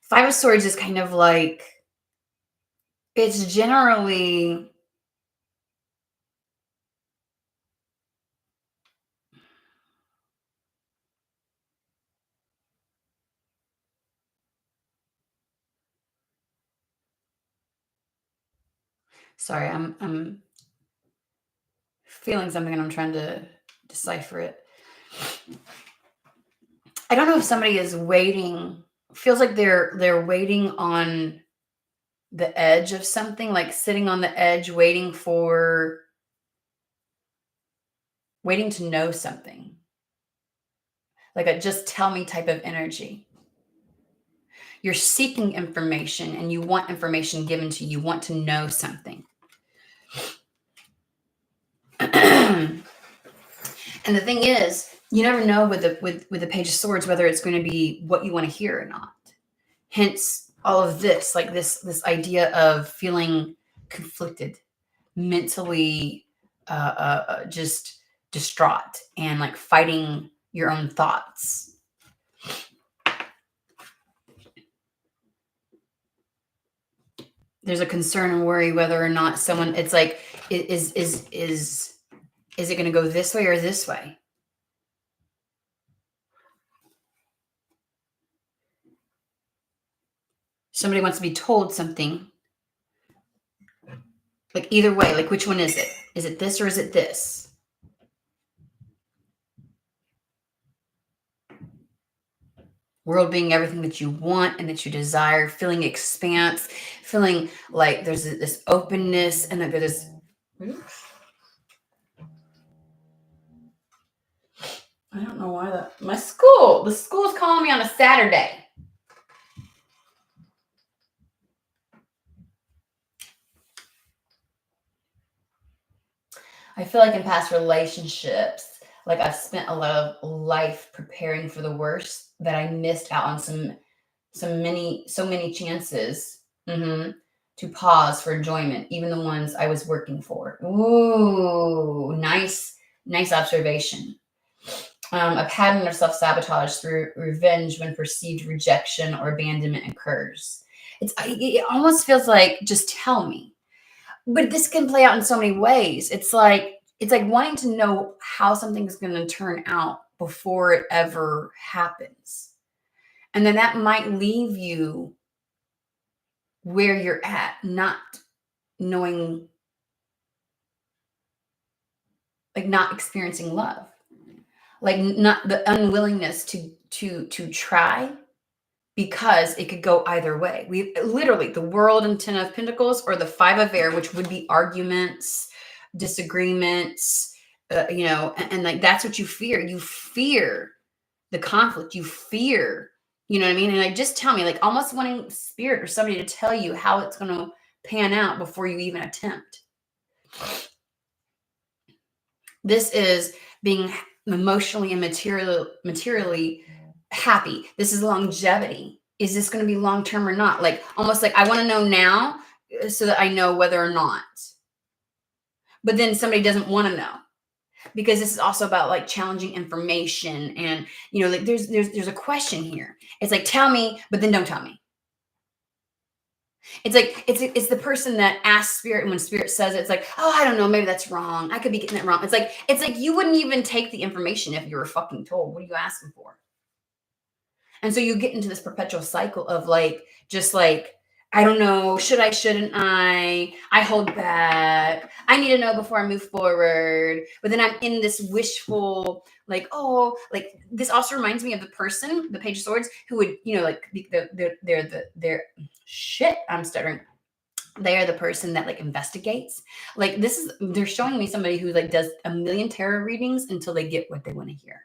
Five of Swords is kind of like, it's generally sorry, I'm feeling something and I'm trying to decipher it. I don't know if somebody is waiting, feels like they're waiting on the edge of something, like sitting on the edge, waiting to know something, like a just tell me type of energy. You're seeking information and you want information given to you. You want to know something. And the thing is, you never know with the Page of Swords whether it's going to be what you want to hear or not. Hence all of this, like this idea of feeling conflicted, mentally just distraught, and like fighting your own thoughts. There's a concern and worry whether or not someone, it's like, is it going to go this way or this way? Somebody wants to be told something, like either way, like which one is it? Is it this or is it this? World being everything that you want and that you desire, feeling expanse, feeling like there's this openness, and that there's I don't know why the school's calling me on a Saturday. I feel like in past relationships, like I've spent a lot of life preparing for the worst, that I missed out on so many chances, to pause for enjoyment, even the ones I was working for. Ooh, nice observation. A pattern of self-sabotage through revenge when perceived rejection or abandonment occurs. It almost feels like, just tell me. But this can play out in so many ways. It's like wanting to know how something's going to turn out before it ever happens. And then that might leave you where you're at, not knowing, like not experiencing love, like not the unwillingness to try, because it could go either way. We literally, the World and Ten of Pentacles, or the Five of Air, which would be arguments, disagreements, and like that's what you fear. You fear the conflict. You fear, you know what I mean? And like, just tell me, like almost wanting spirit or somebody to tell you how it's going to pan out before you even attempt. This is being emotionally and materially happy. This is longevity. Is this going to be long-term or not? Like almost like I want to know now so that I know whether or not. But then somebody doesn't want to know, because this is also about like challenging information, and like there's a question here. It's like, tell me, but then don't tell me. It's the person that asks spirit, and when spirit says it, it's like, oh, I don't know, maybe that's wrong. I could be getting it wrong. It's like you wouldn't even take the information if you were fucking told. What are you asking for? And so you get into this perpetual cycle of just I don't know, should I, shouldn't I hold back. I need to know before I move forward. But then I'm in this wishful, this also reminds me of the person, the Page of Swords, who would, they're shit, I'm stuttering. They are the person that investigates. They're showing me somebody who does a million tarot readings until they get what they want to hear.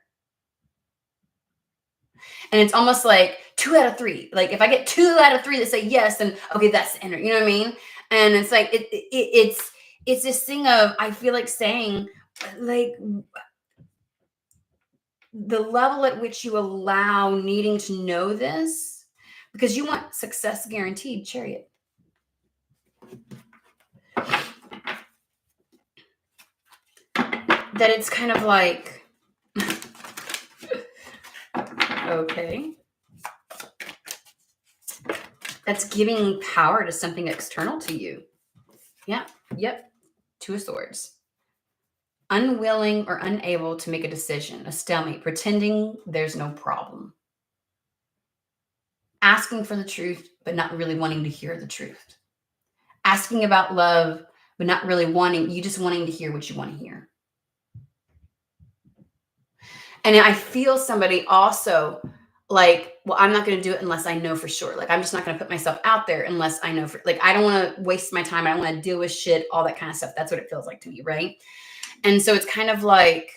And it's almost like 2 out of 3. Like if I get 2 out of 3 that say yes, then okay, that's the energy. You know what I mean? And it's like it's this thing of, I feel like saying, like, the level at which you allow needing to know this, because you want success guaranteed, Chariot. That it's kind of like, okay, that's giving power to something external to you. Yeah, yep. 2 of Swords. Unwilling or unable to make a decision, a stalemate, pretending there's no problem. Asking for the truth, but not really wanting to hear the truth. Asking about love, but not really just wanting to hear what you want to hear. And I feel somebody also well, I'm not going to do it unless I know for sure. I'm just not going to put myself out there unless I know I don't want to waste my time. I don't want to deal with shit, all that kind of stuff. That's what it feels like to me, right? And so it's kind of like,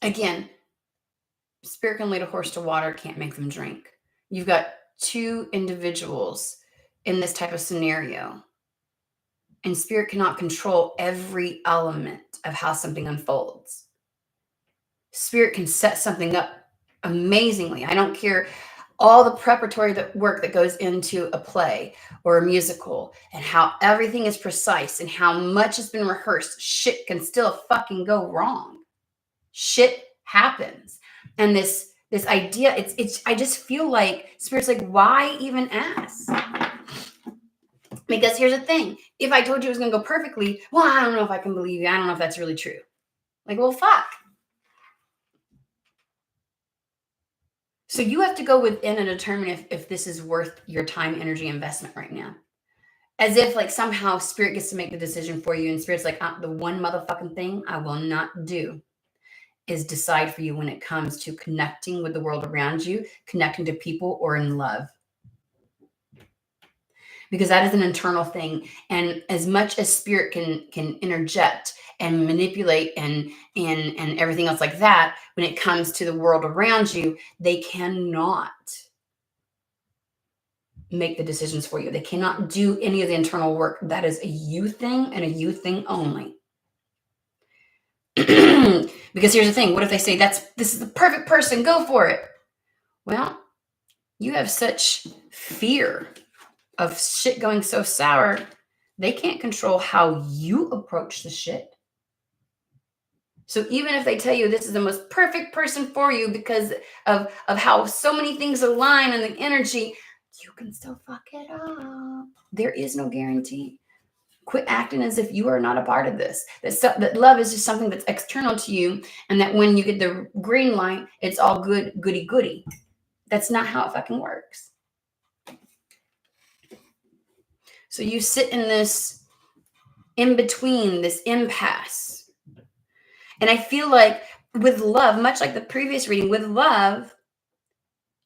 again, spirit can lead a horse to water, can't make them drink. You've got 2 individuals in this type of scenario, and spirit cannot control every element of how something unfolds. Spirit can set something up amazingly. I don't care all the preparatory work that goes into a play or a musical, and how everything is precise and how much has been rehearsed. Shit can still fucking go wrong. Shit happens. And this idea, I just feel like spirit's like, why even ask? Because here's the thing. If I told you it was going to go perfectly, well, I don't know if I can believe you. I don't know if that's really true. Well, fuck. So you have to go within and determine if this is worth your time, energy, investment right now. As if somehow spirit gets to make the decision for you, and spirit's like, the one motherfucking thing I will not do is decide for you when it comes to connecting with the world around you, connecting to people, or in love. Because that is an internal thing. And as much as spirit can interject and manipulate and everything else like that, when it comes to the world around you, they cannot make the decisions for you. They cannot do any of the internal work. That is a you thing, and a you thing only. Because here's the thing. What if they say, this is the perfect person, go for it? Well, you have such fear of shit going so sour, they can't control how you approach the shit. So even if they tell you this is the most perfect person for you because of how so many things align and the energy, you can still fuck it up. There is no guarantee. Quit acting as if you are not a part of this. That love is just something that's external to you, and that when you get the green light, it's all good, goody, goody. That's not how it fucking works. So you sit in this in between, this impasse. And I feel like with love, much like the previous reading, with love,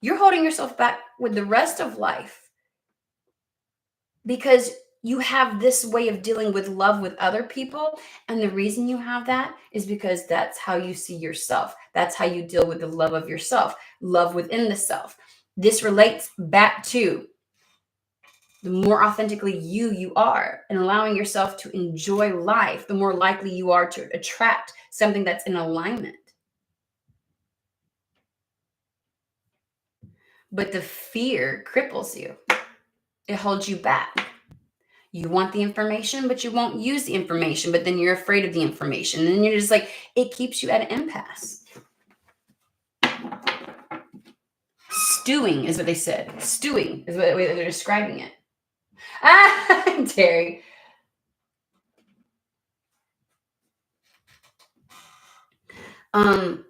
you're holding yourself back with the rest of life because you have this way of dealing with love with other people. And the reason you have that is because that's how you see yourself. That's how you deal with the love of yourself, love within the self. This relates back to the more authentically you are, and allowing yourself to enjoy life, the more likely you are to attract something that's in alignment. But the fear cripples you. It holds you back. You want the information, but you won't use the information, but then you're afraid of the information. And then you're just like, it keeps you at an impasse. Stewing is what they said. Stewing is what they're describing it. Ah, Terry. And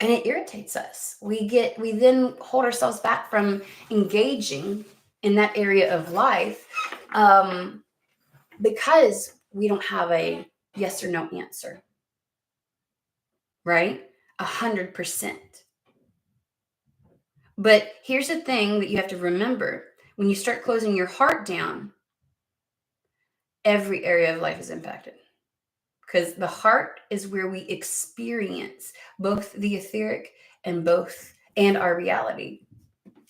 it irritates us. We then hold ourselves back from engaging in that area of life because we don't have a yes or no answer, right? 100%. But here's the thing that you have to remember. When you start closing your heart down, every area of life is impacted. Because the heart is where we experience both the etheric and our reality.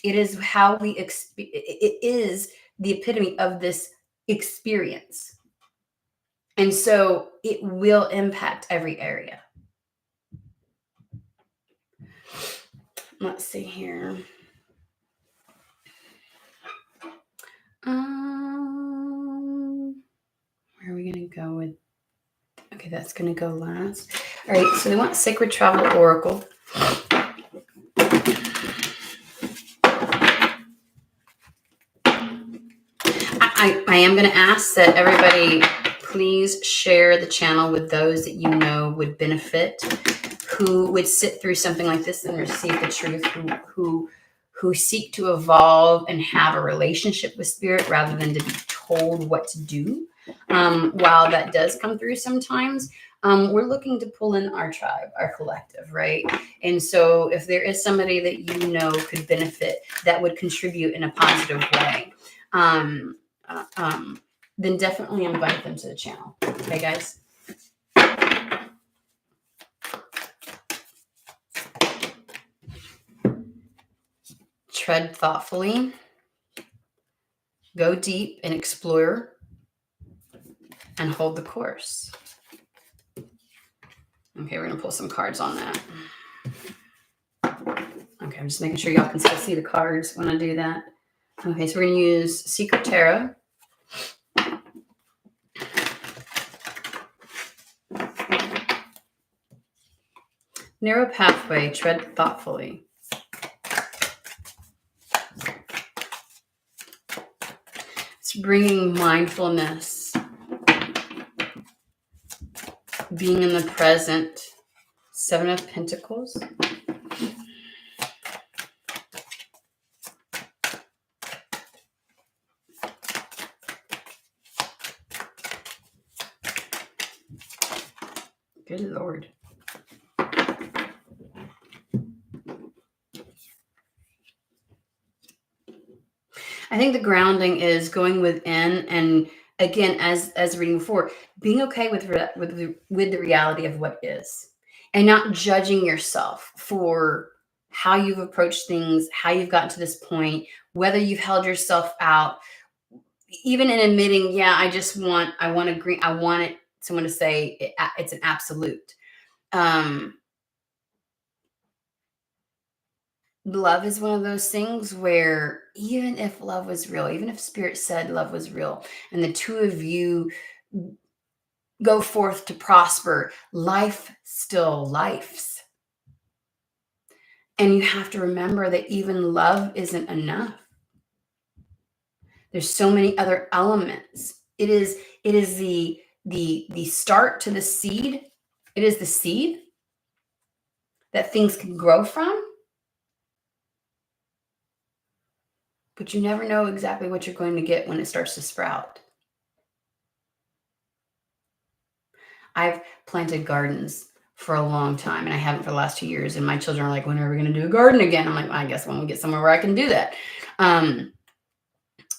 It is how we it is the epitome of this experience. And so it will impact every area. Let's see here. Where are we going to go with? Okay, that's going to go last. All right, so we want Sacred Travel Oracle. I am going to ask that everybody please share the channel with those that you know would benefit, who would sit through something like this and receive the truth, who seek to evolve and have a relationship with spirit rather than to be told what to do. While that does come through sometimes, we're looking to pull in our tribe, our collective, right? And so if there is somebody that you know could benefit, that would contribute in a positive way, then definitely invite them to the channel. Okay, guys? Tread thoughtfully. Go deep and explore. And hold the course. Okay, we're going to pull some cards on that. Okay, I'm just making sure y'all can still see the cards when I do that. Okay, so we're going to use Secret Tarot. Narrow pathway, tread thoughtfully. It's bringing mindfulness, being in the present. 7 of Pentacles. Good Lord. I think the grounding is going within, and again, as reading before, being okay with the reality of what is, and not judging yourself for how you've approached things, how you've gotten to this point, whether you've held yourself out, even in admitting, yeah, I want someone to say it's an absolute. Love is one of those things where even if love was real, even if spirit said love was real, and the two of you go forth to prosper, life still lifes. And you have to remember that even love isn't enough. There's so many other elements. It is the start to the seed. It is the seed that things can grow from. But you never know exactly what you're going to get when it starts to sprout. I've planted gardens for a long time, and I haven't for the last 2 years. And my children are like, when are we going to do a garden again? I'm like, well, I guess when we get somewhere where I can do that.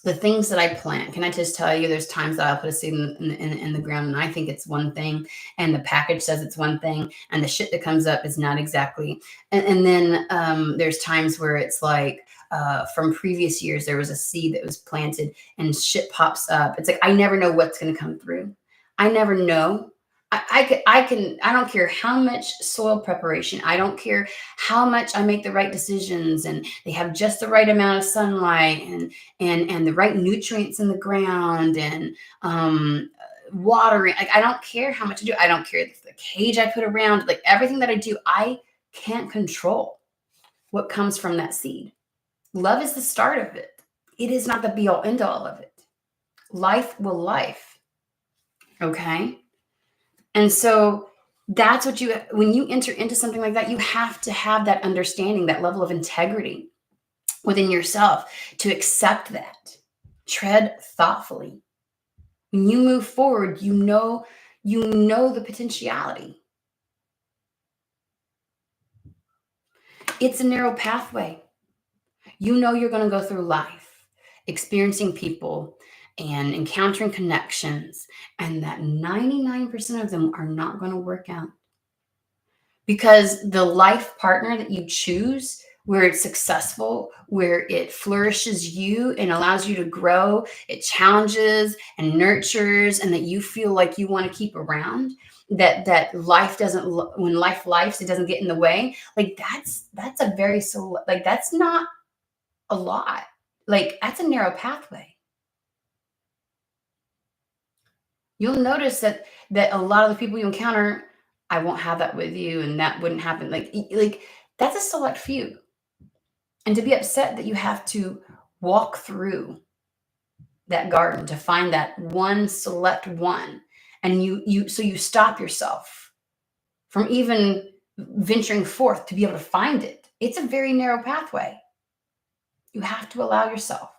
The things that I plant, can I just tell you, there's times that I'll put a seed in the ground and I think it's one thing, and the package says it's one thing, and the shit that comes up is not exactly. And then there's times where it's like, from previous years, there was a seed that was planted and shit pops up. It's like, I never know what's going to come through. I never know. I don't care how much soil preparation, I don't care how much I make the right decisions and they have just the right amount of sunlight and the right nutrients in the ground and watering. Like I don't care how much I do. I don't care the cage I put around, like everything that I do, I can't control what comes from that seed. Love is the start of it. It is not the be all end all of it. Life will life. Okay. And so that's what when you enter into something like that, you have to have that understanding, that level of integrity within yourself to accept that. Tread thoughtfully. When you move forward, you know the potentiality. It's a narrow pathway. You know you're going to go through life, experiencing people and encountering connections, and that 99% of them are not going to work out. Because the life partner that you choose, where it's successful, where it flourishes you and allows you to grow, it challenges and nurtures, and that you feel like you want to keep around, that life doesn't, when life lives, it doesn't get in the way. Like that's a very, so like, that's not a lot. Like that's a narrow pathway. You'll notice that a lot of the people you encounter, I won't have that with you, and that wouldn't happen. Like that's a select few. And to be upset that you have to walk through that garden to find that one select one, and you stop yourself from even venturing forth to be able to find it. It's a very narrow pathway. You have to allow yourself.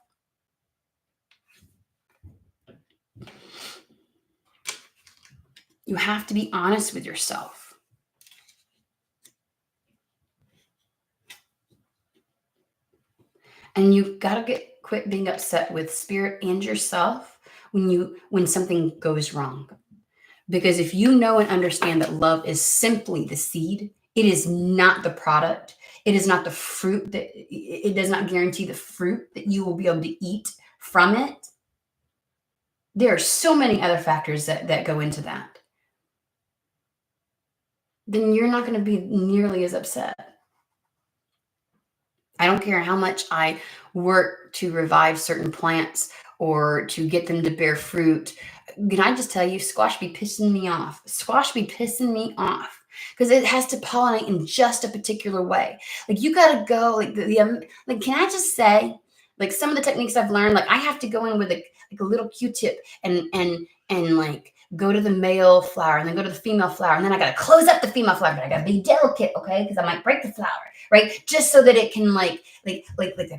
You have to be honest with yourself. And you've got to quit being upset with spirit and yourself when something goes wrong. Because if you know and understand that love is simply the seed, it is not the product. It is not the fruit that it does not guarantee the fruit that you will be able to eat from it. There are so many other factors that go into that. Then you're not going to be nearly as upset. I don't care how much I work to revive certain plants or to get them to bear fruit. Can I just tell you, squash be pissing me off. Squash be pissing me off because it has to pollinate in just a particular way. Like you got to go like can I just say, like some of the techniques I've learned, like I have to go in with a little Q-tip and like go to the male flower and then go to the female flower. And then I got to close up the female flower, but I got to be delicate, okay? Because I might break the flower, right? Just so that it can like the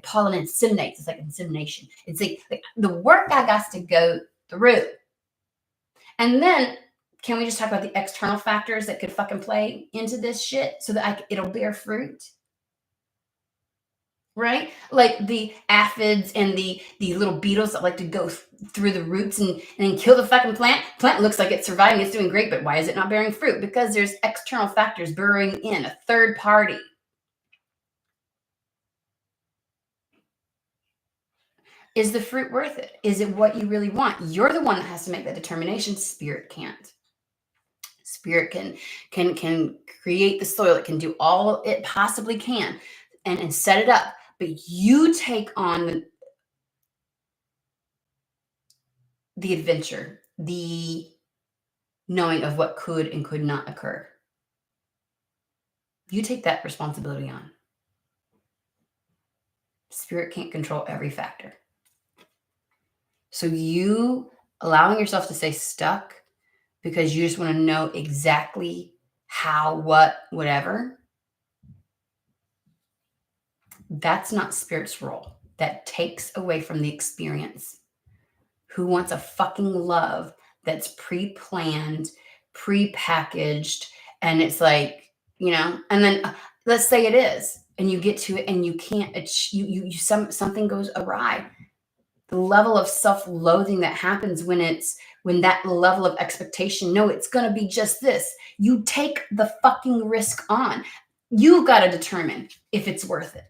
pollen inseminates. It's like insemination. It's like the work I got to go through. And then can we just talk about the external factors that could fucking play into this shit so that it'll bear fruit? Right? Like the aphids and the little beetles that like to go through the roots and kill the fucking plant. Plant looks like it's surviving, it's doing great, but why is it not bearing fruit? Because there's external factors burrowing in, a third party. Is the fruit worth it? Is it what you really want? You're the one that has to make that determination. Spirit can't. Spirit can create the soil. It can do all it possibly can and set it up. But you take on the adventure, the knowing of what could and could not occur. You take that responsibility on. Spirit can't control every factor. So you allowing yourself to stay stuck because you just want to know exactly how, what, whatever, that's not Spirit's role. That takes away from the experience. Who wants a fucking love that's pre-planned, pre-packaged, and it's like, and then let's say it is, and you get to it and you can't, something goes awry. The level of self-loathing that happens when that level of expectation, no, it's going to be just this. You take the fucking risk on. You got to determine if it's worth it.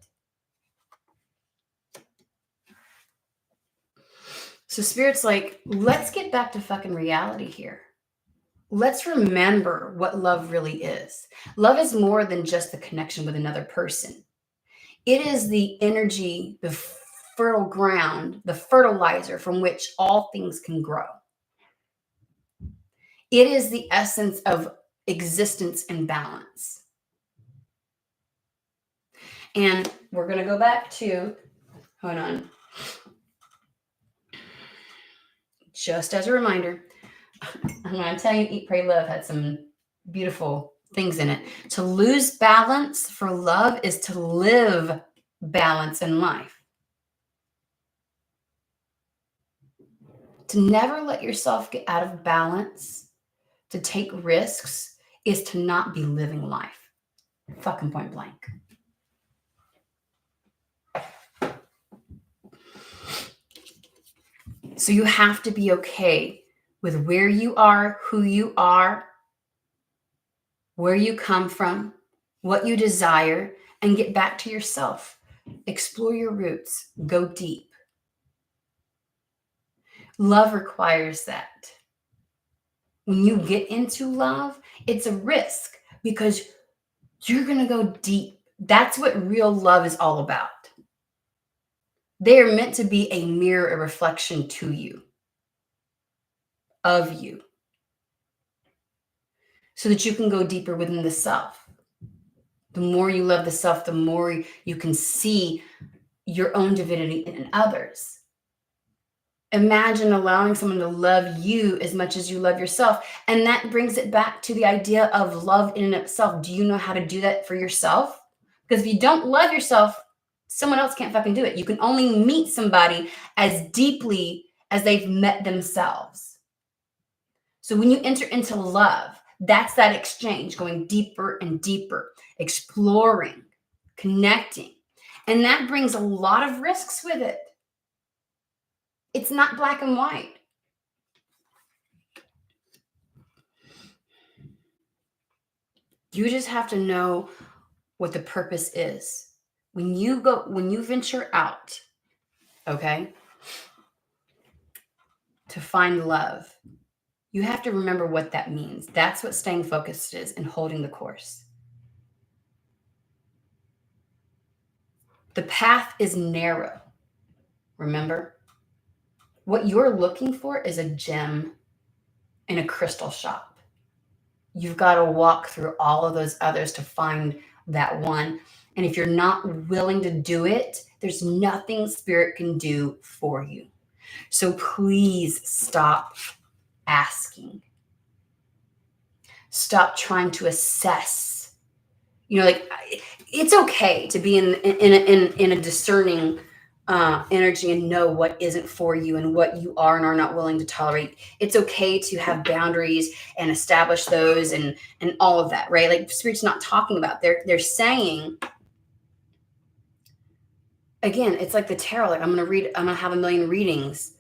So Spirit's like, let's get back to fucking reality here. let's remember what love really is. Love is more than just the connection with another person. It is the energy, the fertile ground, the fertilizer from which all things can grow. It is the essence of existence and balance. And we're going to go back to, hold on. Just as a reminder, I'm going to tell you, Eat, Pray, Love had some beautiful things in it. To lose balance for love is to live balance in life. To never let yourself get out of balance, to take risks, is to not be living life. Fucking point blank. So you have to be okay with where you are, who you are, where you come from, what you desire, and get back to yourself. Explore your roots. Go deep. Love requires that. When you get into love, it's a risk because you're going to go deep. That's what real love is all about. They are meant to be a mirror, a reflection to you, of you, so that you can go deeper within the self. The more you love the self, the more you can see your own divinity in others. Imagine allowing someone to love you as much as you love yourself. And that brings it back to the idea of love in and of itself. Do you know how to do that for yourself? Because if you don't love yourself, someone else can't fucking do it. You can only meet somebody as deeply as they've met themselves. So when you enter into love, that's that exchange, going deeper and deeper, exploring, connecting. And that brings a lot of risks with it. It's not black and white. You just have to know what the purpose is. When you venture out, okay, to find love, you have to remember what that means. That's what staying focused is and holding the course. The path is narrow. Remember? What you're looking for is a gem in a crystal shop. You've got to walk through all of those others to find that one. And if you're not willing to do it, there's nothing spirit can do for you. So please stop asking. Stop trying to assess. Like, it's okay to be in a discerning energy and know what isn't for you and what you are and are not willing to tolerate. It's okay to have boundaries and establish those and all of that, right? Like, Spirit's not talking about. They're saying, again, it's like the tarot. Like, I'm gonna have a million readings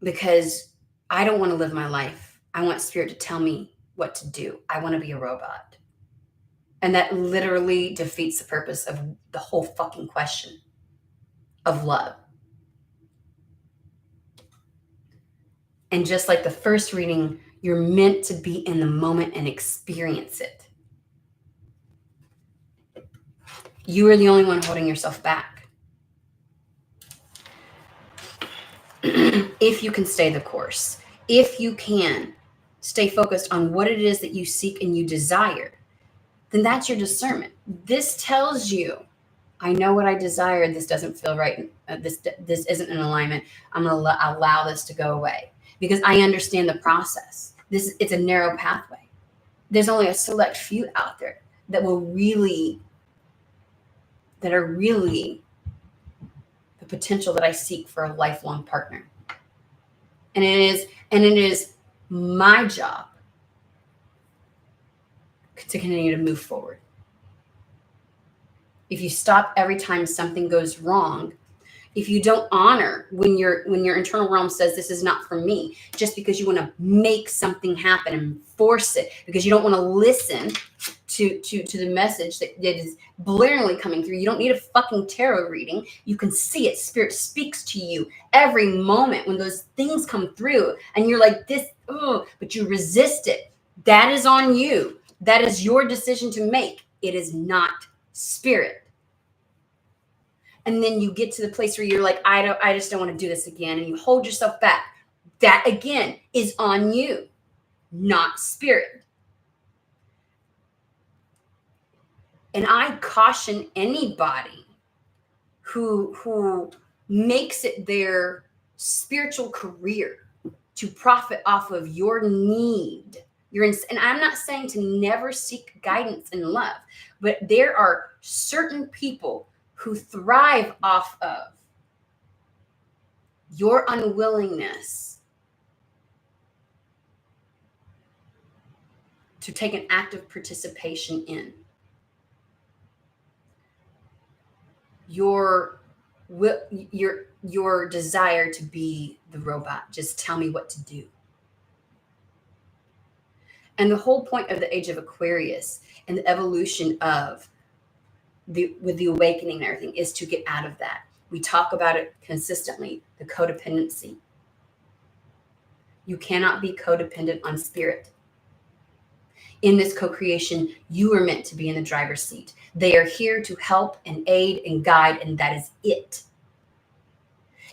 because I don't want to live my life. I want Spirit to tell me what to do. I want to be a robot. And that literally defeats the purpose of the whole fucking question of love. And just like the first reading, you're meant to be in the moment and experience it. You are the only one holding yourself back. If you can stay the course, if you can stay focused on what it is that you seek and you desire, then that's your discernment. This tells you, I know what I desire. This doesn't feel right. This isn't in alignment. I'm going to allow this to go away because I understand the process. It's a narrow pathway. There's only a select few out there that are really the potential that I seek for a lifelong partner. And it is my job to continue to move forward. If you stop every time something goes wrong, if you don't honor when your internal realm says this is not for me, just because you want to make something happen and force it, because you don't want to listen to the message that is blaringly coming through. You don't need a fucking tarot reading. You can see it. Spirit speaks to you every moment when those things come through and you're like, this, oh, but you resist it. That is on you. That is your decision to make. It is not spirit. And then you get to the place where you're like, I just don't want to do this again. And you hold yourself back. That again is on you, not spirit. And I caution anybody who makes it their spiritual career to profit off of your need. And I'm not saying to never seek guidance and love, but there are certain people who thrive off of your unwillingness to take an active participation in your desire to be the robot. Just tell me what to do. And the whole point of the age of Aquarius and the evolution of with the awakening and everything is to get out of that. We talk about it consistently, the codependency. You cannot be codependent on spirit. In this co-creation, you are meant to be in the driver's seat. They are here to help and aid and guide, and that is it.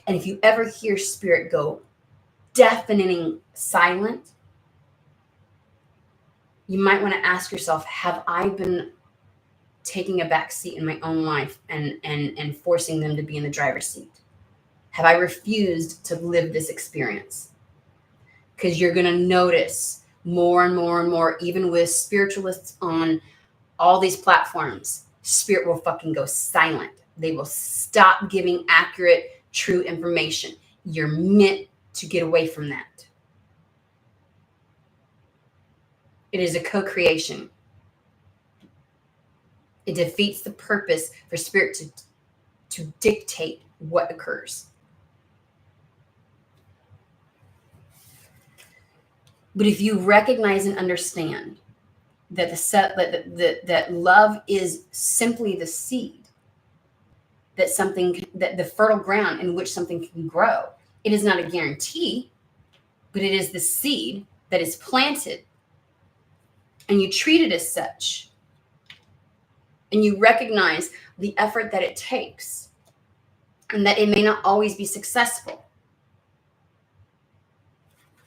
And if you ever hear spirit go deafening silent, you might want to ask yourself, have I been taking a back seat in my own life and forcing them to be in the driver's seat? Have I refused to live this experience? Because you're going to notice more and more and more, even with spiritualists on all these platforms, spirit will fucking go silent. They will stop giving accurate, true information. You're meant to get away from that. It is a co-creation. It defeats the purpose for spirit to dictate what occurs. But if you recognize and understand that that love is simply the seed, that the fertile ground in which something can grow, it is not a guarantee, but it is the seed that is planted, and you treat it as such, and you recognize the effort that it takes, and that it may not always be successful.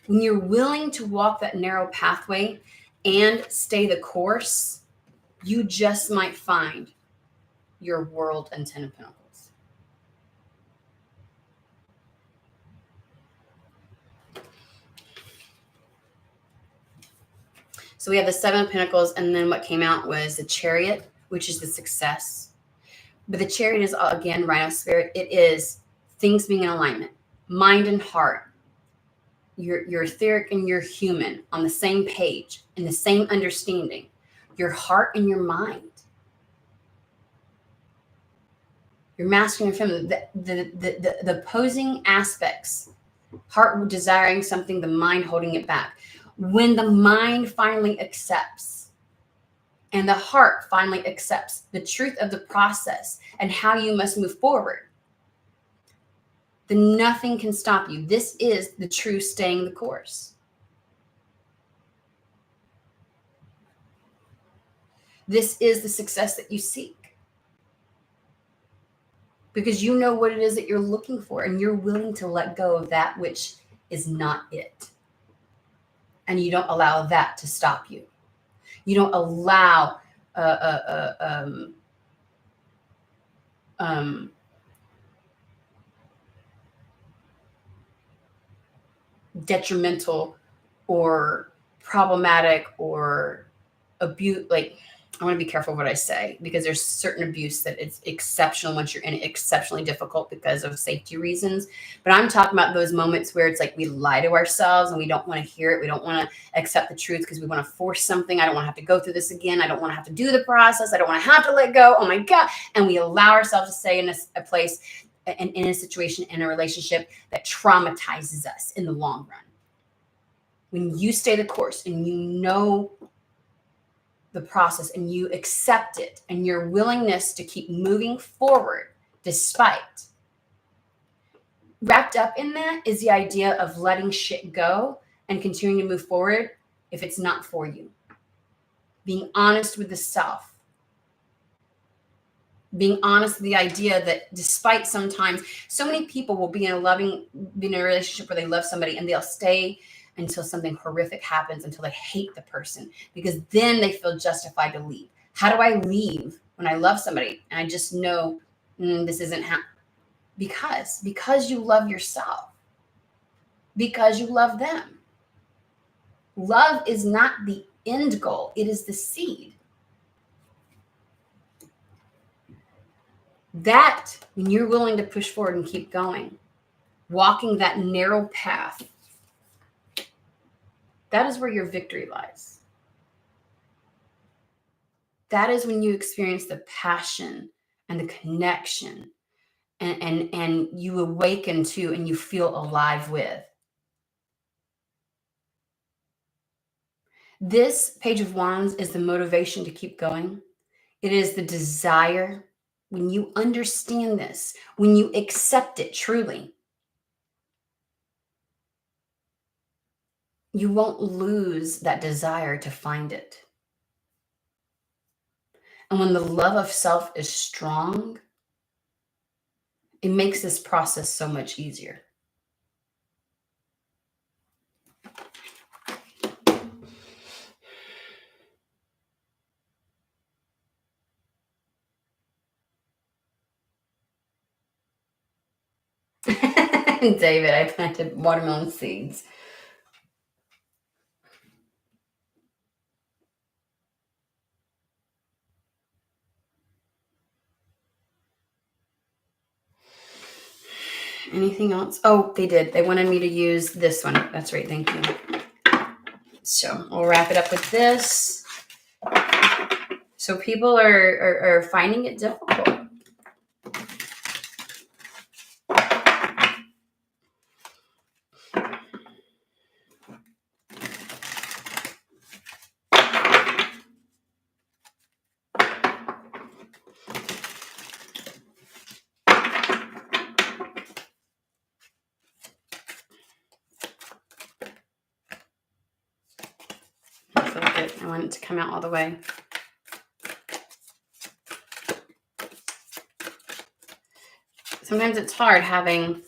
When you're willing to walk that narrow pathway and stay the course, you just might find your world and 10 of Pentacles. So we have the 7 of Pentacles, and then what came out was the Chariot, which is the success. But the Chariot is, again, Rhino Spirit. It is things being in alignment, mind and heart. Your etheric and your human on the same page, in the same understanding, your heart and your mind, your masculine and feminine, the opposing aspects, heart desiring something, the mind holding it back. When the mind finally accepts and the heart finally accepts the truth of the process and how you must move forward, then nothing can stop you. This is the true staying the course. This is the success that you seek. Because you know what it is that you're looking for, and you're willing to let go of that which is not it. And you don't allow that to stop you. You don't allow detrimental or problematic or abuse. Like, I want to be careful what I say, because there's certain abuse that it's exceptional once you're in it, exceptionally difficult because of safety reasons. But I'm talking about those moments where it's like we lie to ourselves and we don't want to hear it. We don't want to accept the truth because we want to force something. I don't want to have to go through this again. I don't want to have to do the process. I don't want to have to let go. Oh my God. And we allow ourselves to stay in a place and in a situation, in a relationship that traumatizes us in the long run. When you stay the course and you know the process and you accept it, and your willingness to keep moving forward despite, wrapped up in that is the idea of letting shit go and continuing to move forward if it's not for you. Being honest with the self. Being honest with the idea that despite sometimes, so many people will be in a relationship where they love somebody and they'll stay until something horrific happens, until they hate the person, because then they feel justified to leave. How do I leave when I love somebody and I just know this isn't because you love yourself, because you love them. Love is not the end goal. It is the seed. That, when you're willing to push forward and keep going, walking that narrow path, that is where your victory lies. That is when you experience the passion and the connection and you awaken to and you feel alive with. This Page of Wands is the motivation to keep going. It is the desire. When you understand this, when you accept it truly, you won't lose that desire to find it. And when the love of self is strong, it makes this process so much easier. David, I planted watermelon seeds. Anything else? Oh, they did. They wanted me to use this one. That's right. Thank you. So we'll wrap it up with this. So people are finding it difficult. I want it to come out all the way. Sometimes it's hard having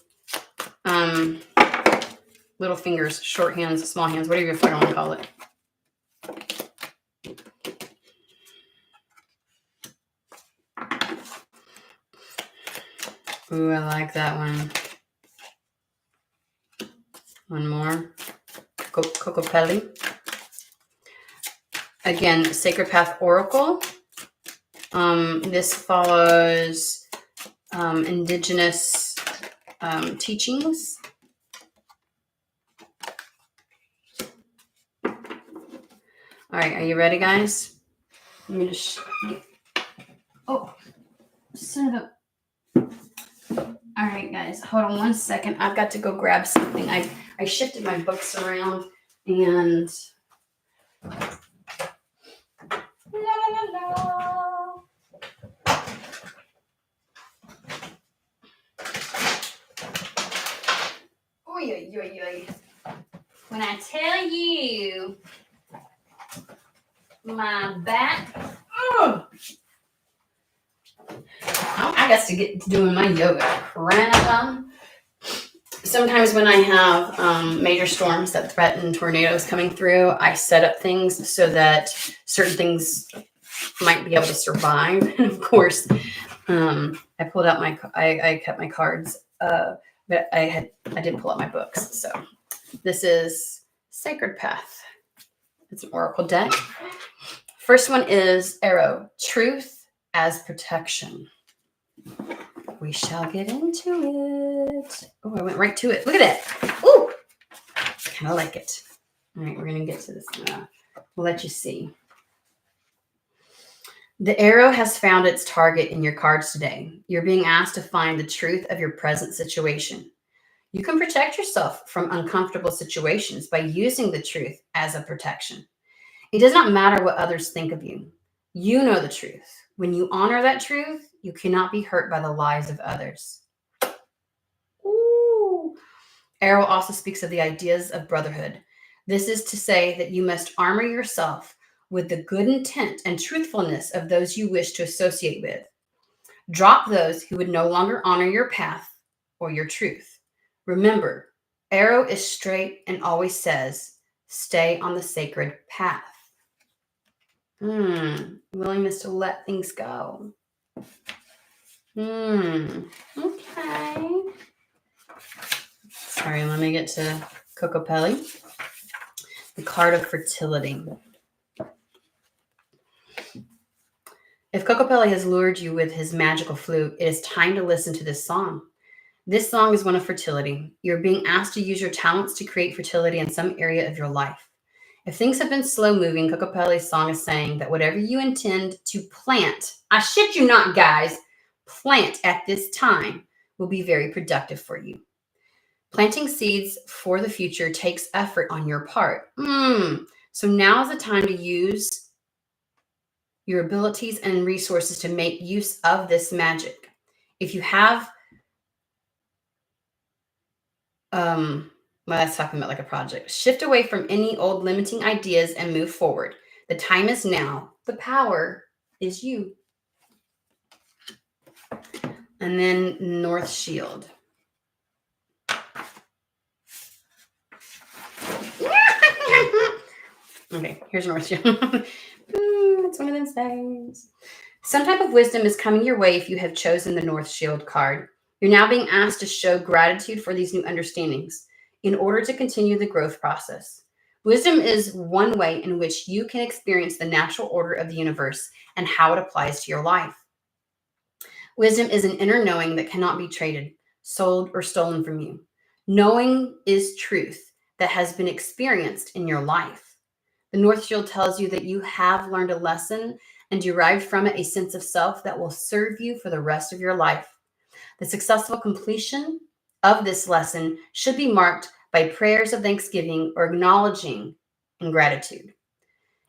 little fingers, short hands, small hands, whatever you want to call it. Ooh, I like that one. One more. Cocopelli. Again, Sacred Path Oracle. This follows indigenous teachings. All right, are you ready, guys? Let me just oh, son of a. All right, guys, hold on one second. I've got to go grab something. I shifted my books around and Oy. When I tell you my back, I got to get doing my yoga. Sometimes when I have major storms that threaten tornadoes coming through, I set up things so that certain things might be able to survive. And of course, I pulled out I kept my cards, but I did pull out my books. So this is Sacred Path. It's an oracle deck. First one is Arrow, Truth as Protection. We shall get into it. Oh, I went right to it. Look at it. Ooh, kind of like it. All right, we're going to get to this. We'll let you see. The arrow has found its target in your cards today. You're being asked to find the truth of your present situation. You can protect yourself from uncomfortable situations by using the truth as a protection. It does not matter what others think of you. You know the truth. When you honor that truth, you cannot be hurt by the lies of others. Ooh. Arrow also speaks of the ideas of brotherhood. This is to say that you must armor yourself with the good intent and truthfulness of those you wish to associate with. Drop those who would no longer honor your path or your truth. Remember, arrow is straight and always says, stay on the sacred path. Willingness to let things go. Okay. Sorry, let me get to Kokopelli. The card of fertility. If Kokopelli has lured you with his magical flute, it is time to listen to this song. This song is one of fertility. You're being asked to use your talents to create fertility in some area of your life. If things have been slow moving, Kokopelli's song is saying that whatever you intend to plant, I shit you not, guys, plant at this time will be very productive for you. Planting seeds for the future takes effort on your part. So now is the time to use your abilities and resources to make use of this magic. If you have, that's talking about like a project. Shift away from any old limiting ideas and move forward. The time is now. The power is you. And then North Shield. Okay, here's North Shield. It's one of those days. Some type of wisdom is coming your way if you have chosen the North Shield card. You're now being asked to show gratitude for these new understandings in order to continue the growth process. Wisdom is one way in which you can experience the natural order of the universe and how it applies to your life. Wisdom is an inner knowing that cannot be traded, sold, or stolen from you. Knowing is truth that has been experienced in your life. The North Shield tells you that you have learned a lesson and derived from it a sense of self that will serve you for the rest of your life. The successful completion of this lesson should be marked by prayers of thanksgiving or acknowledging and gratitude.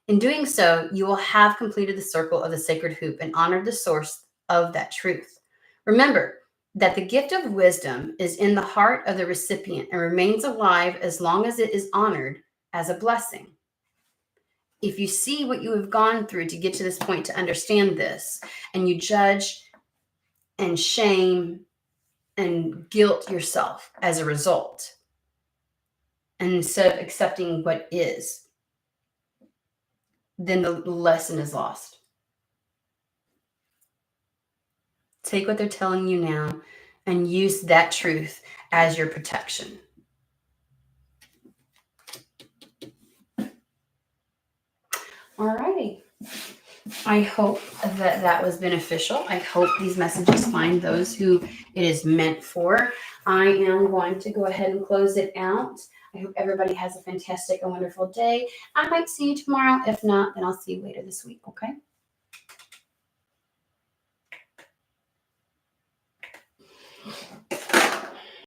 In doing so, you will have completed the circle of the sacred hoop and honored the source of that truth. Remember that the gift of wisdom is in the heart of the recipient and remains alive as long as it is honored as a blessing. If you see what you have gone through to get to this point to understand this, and you judge and shame and guilt yourself as a result, and instead of accepting what is, then the lesson is lost. Take what they're telling you now and use that truth as your protection. Alrighty. I hope that was beneficial. I hope these messages find those who it is meant for. I am going to go ahead and close it out. I hope everybody has a fantastic and wonderful day. I might see you tomorrow. If not, then I'll see you later this week, okay?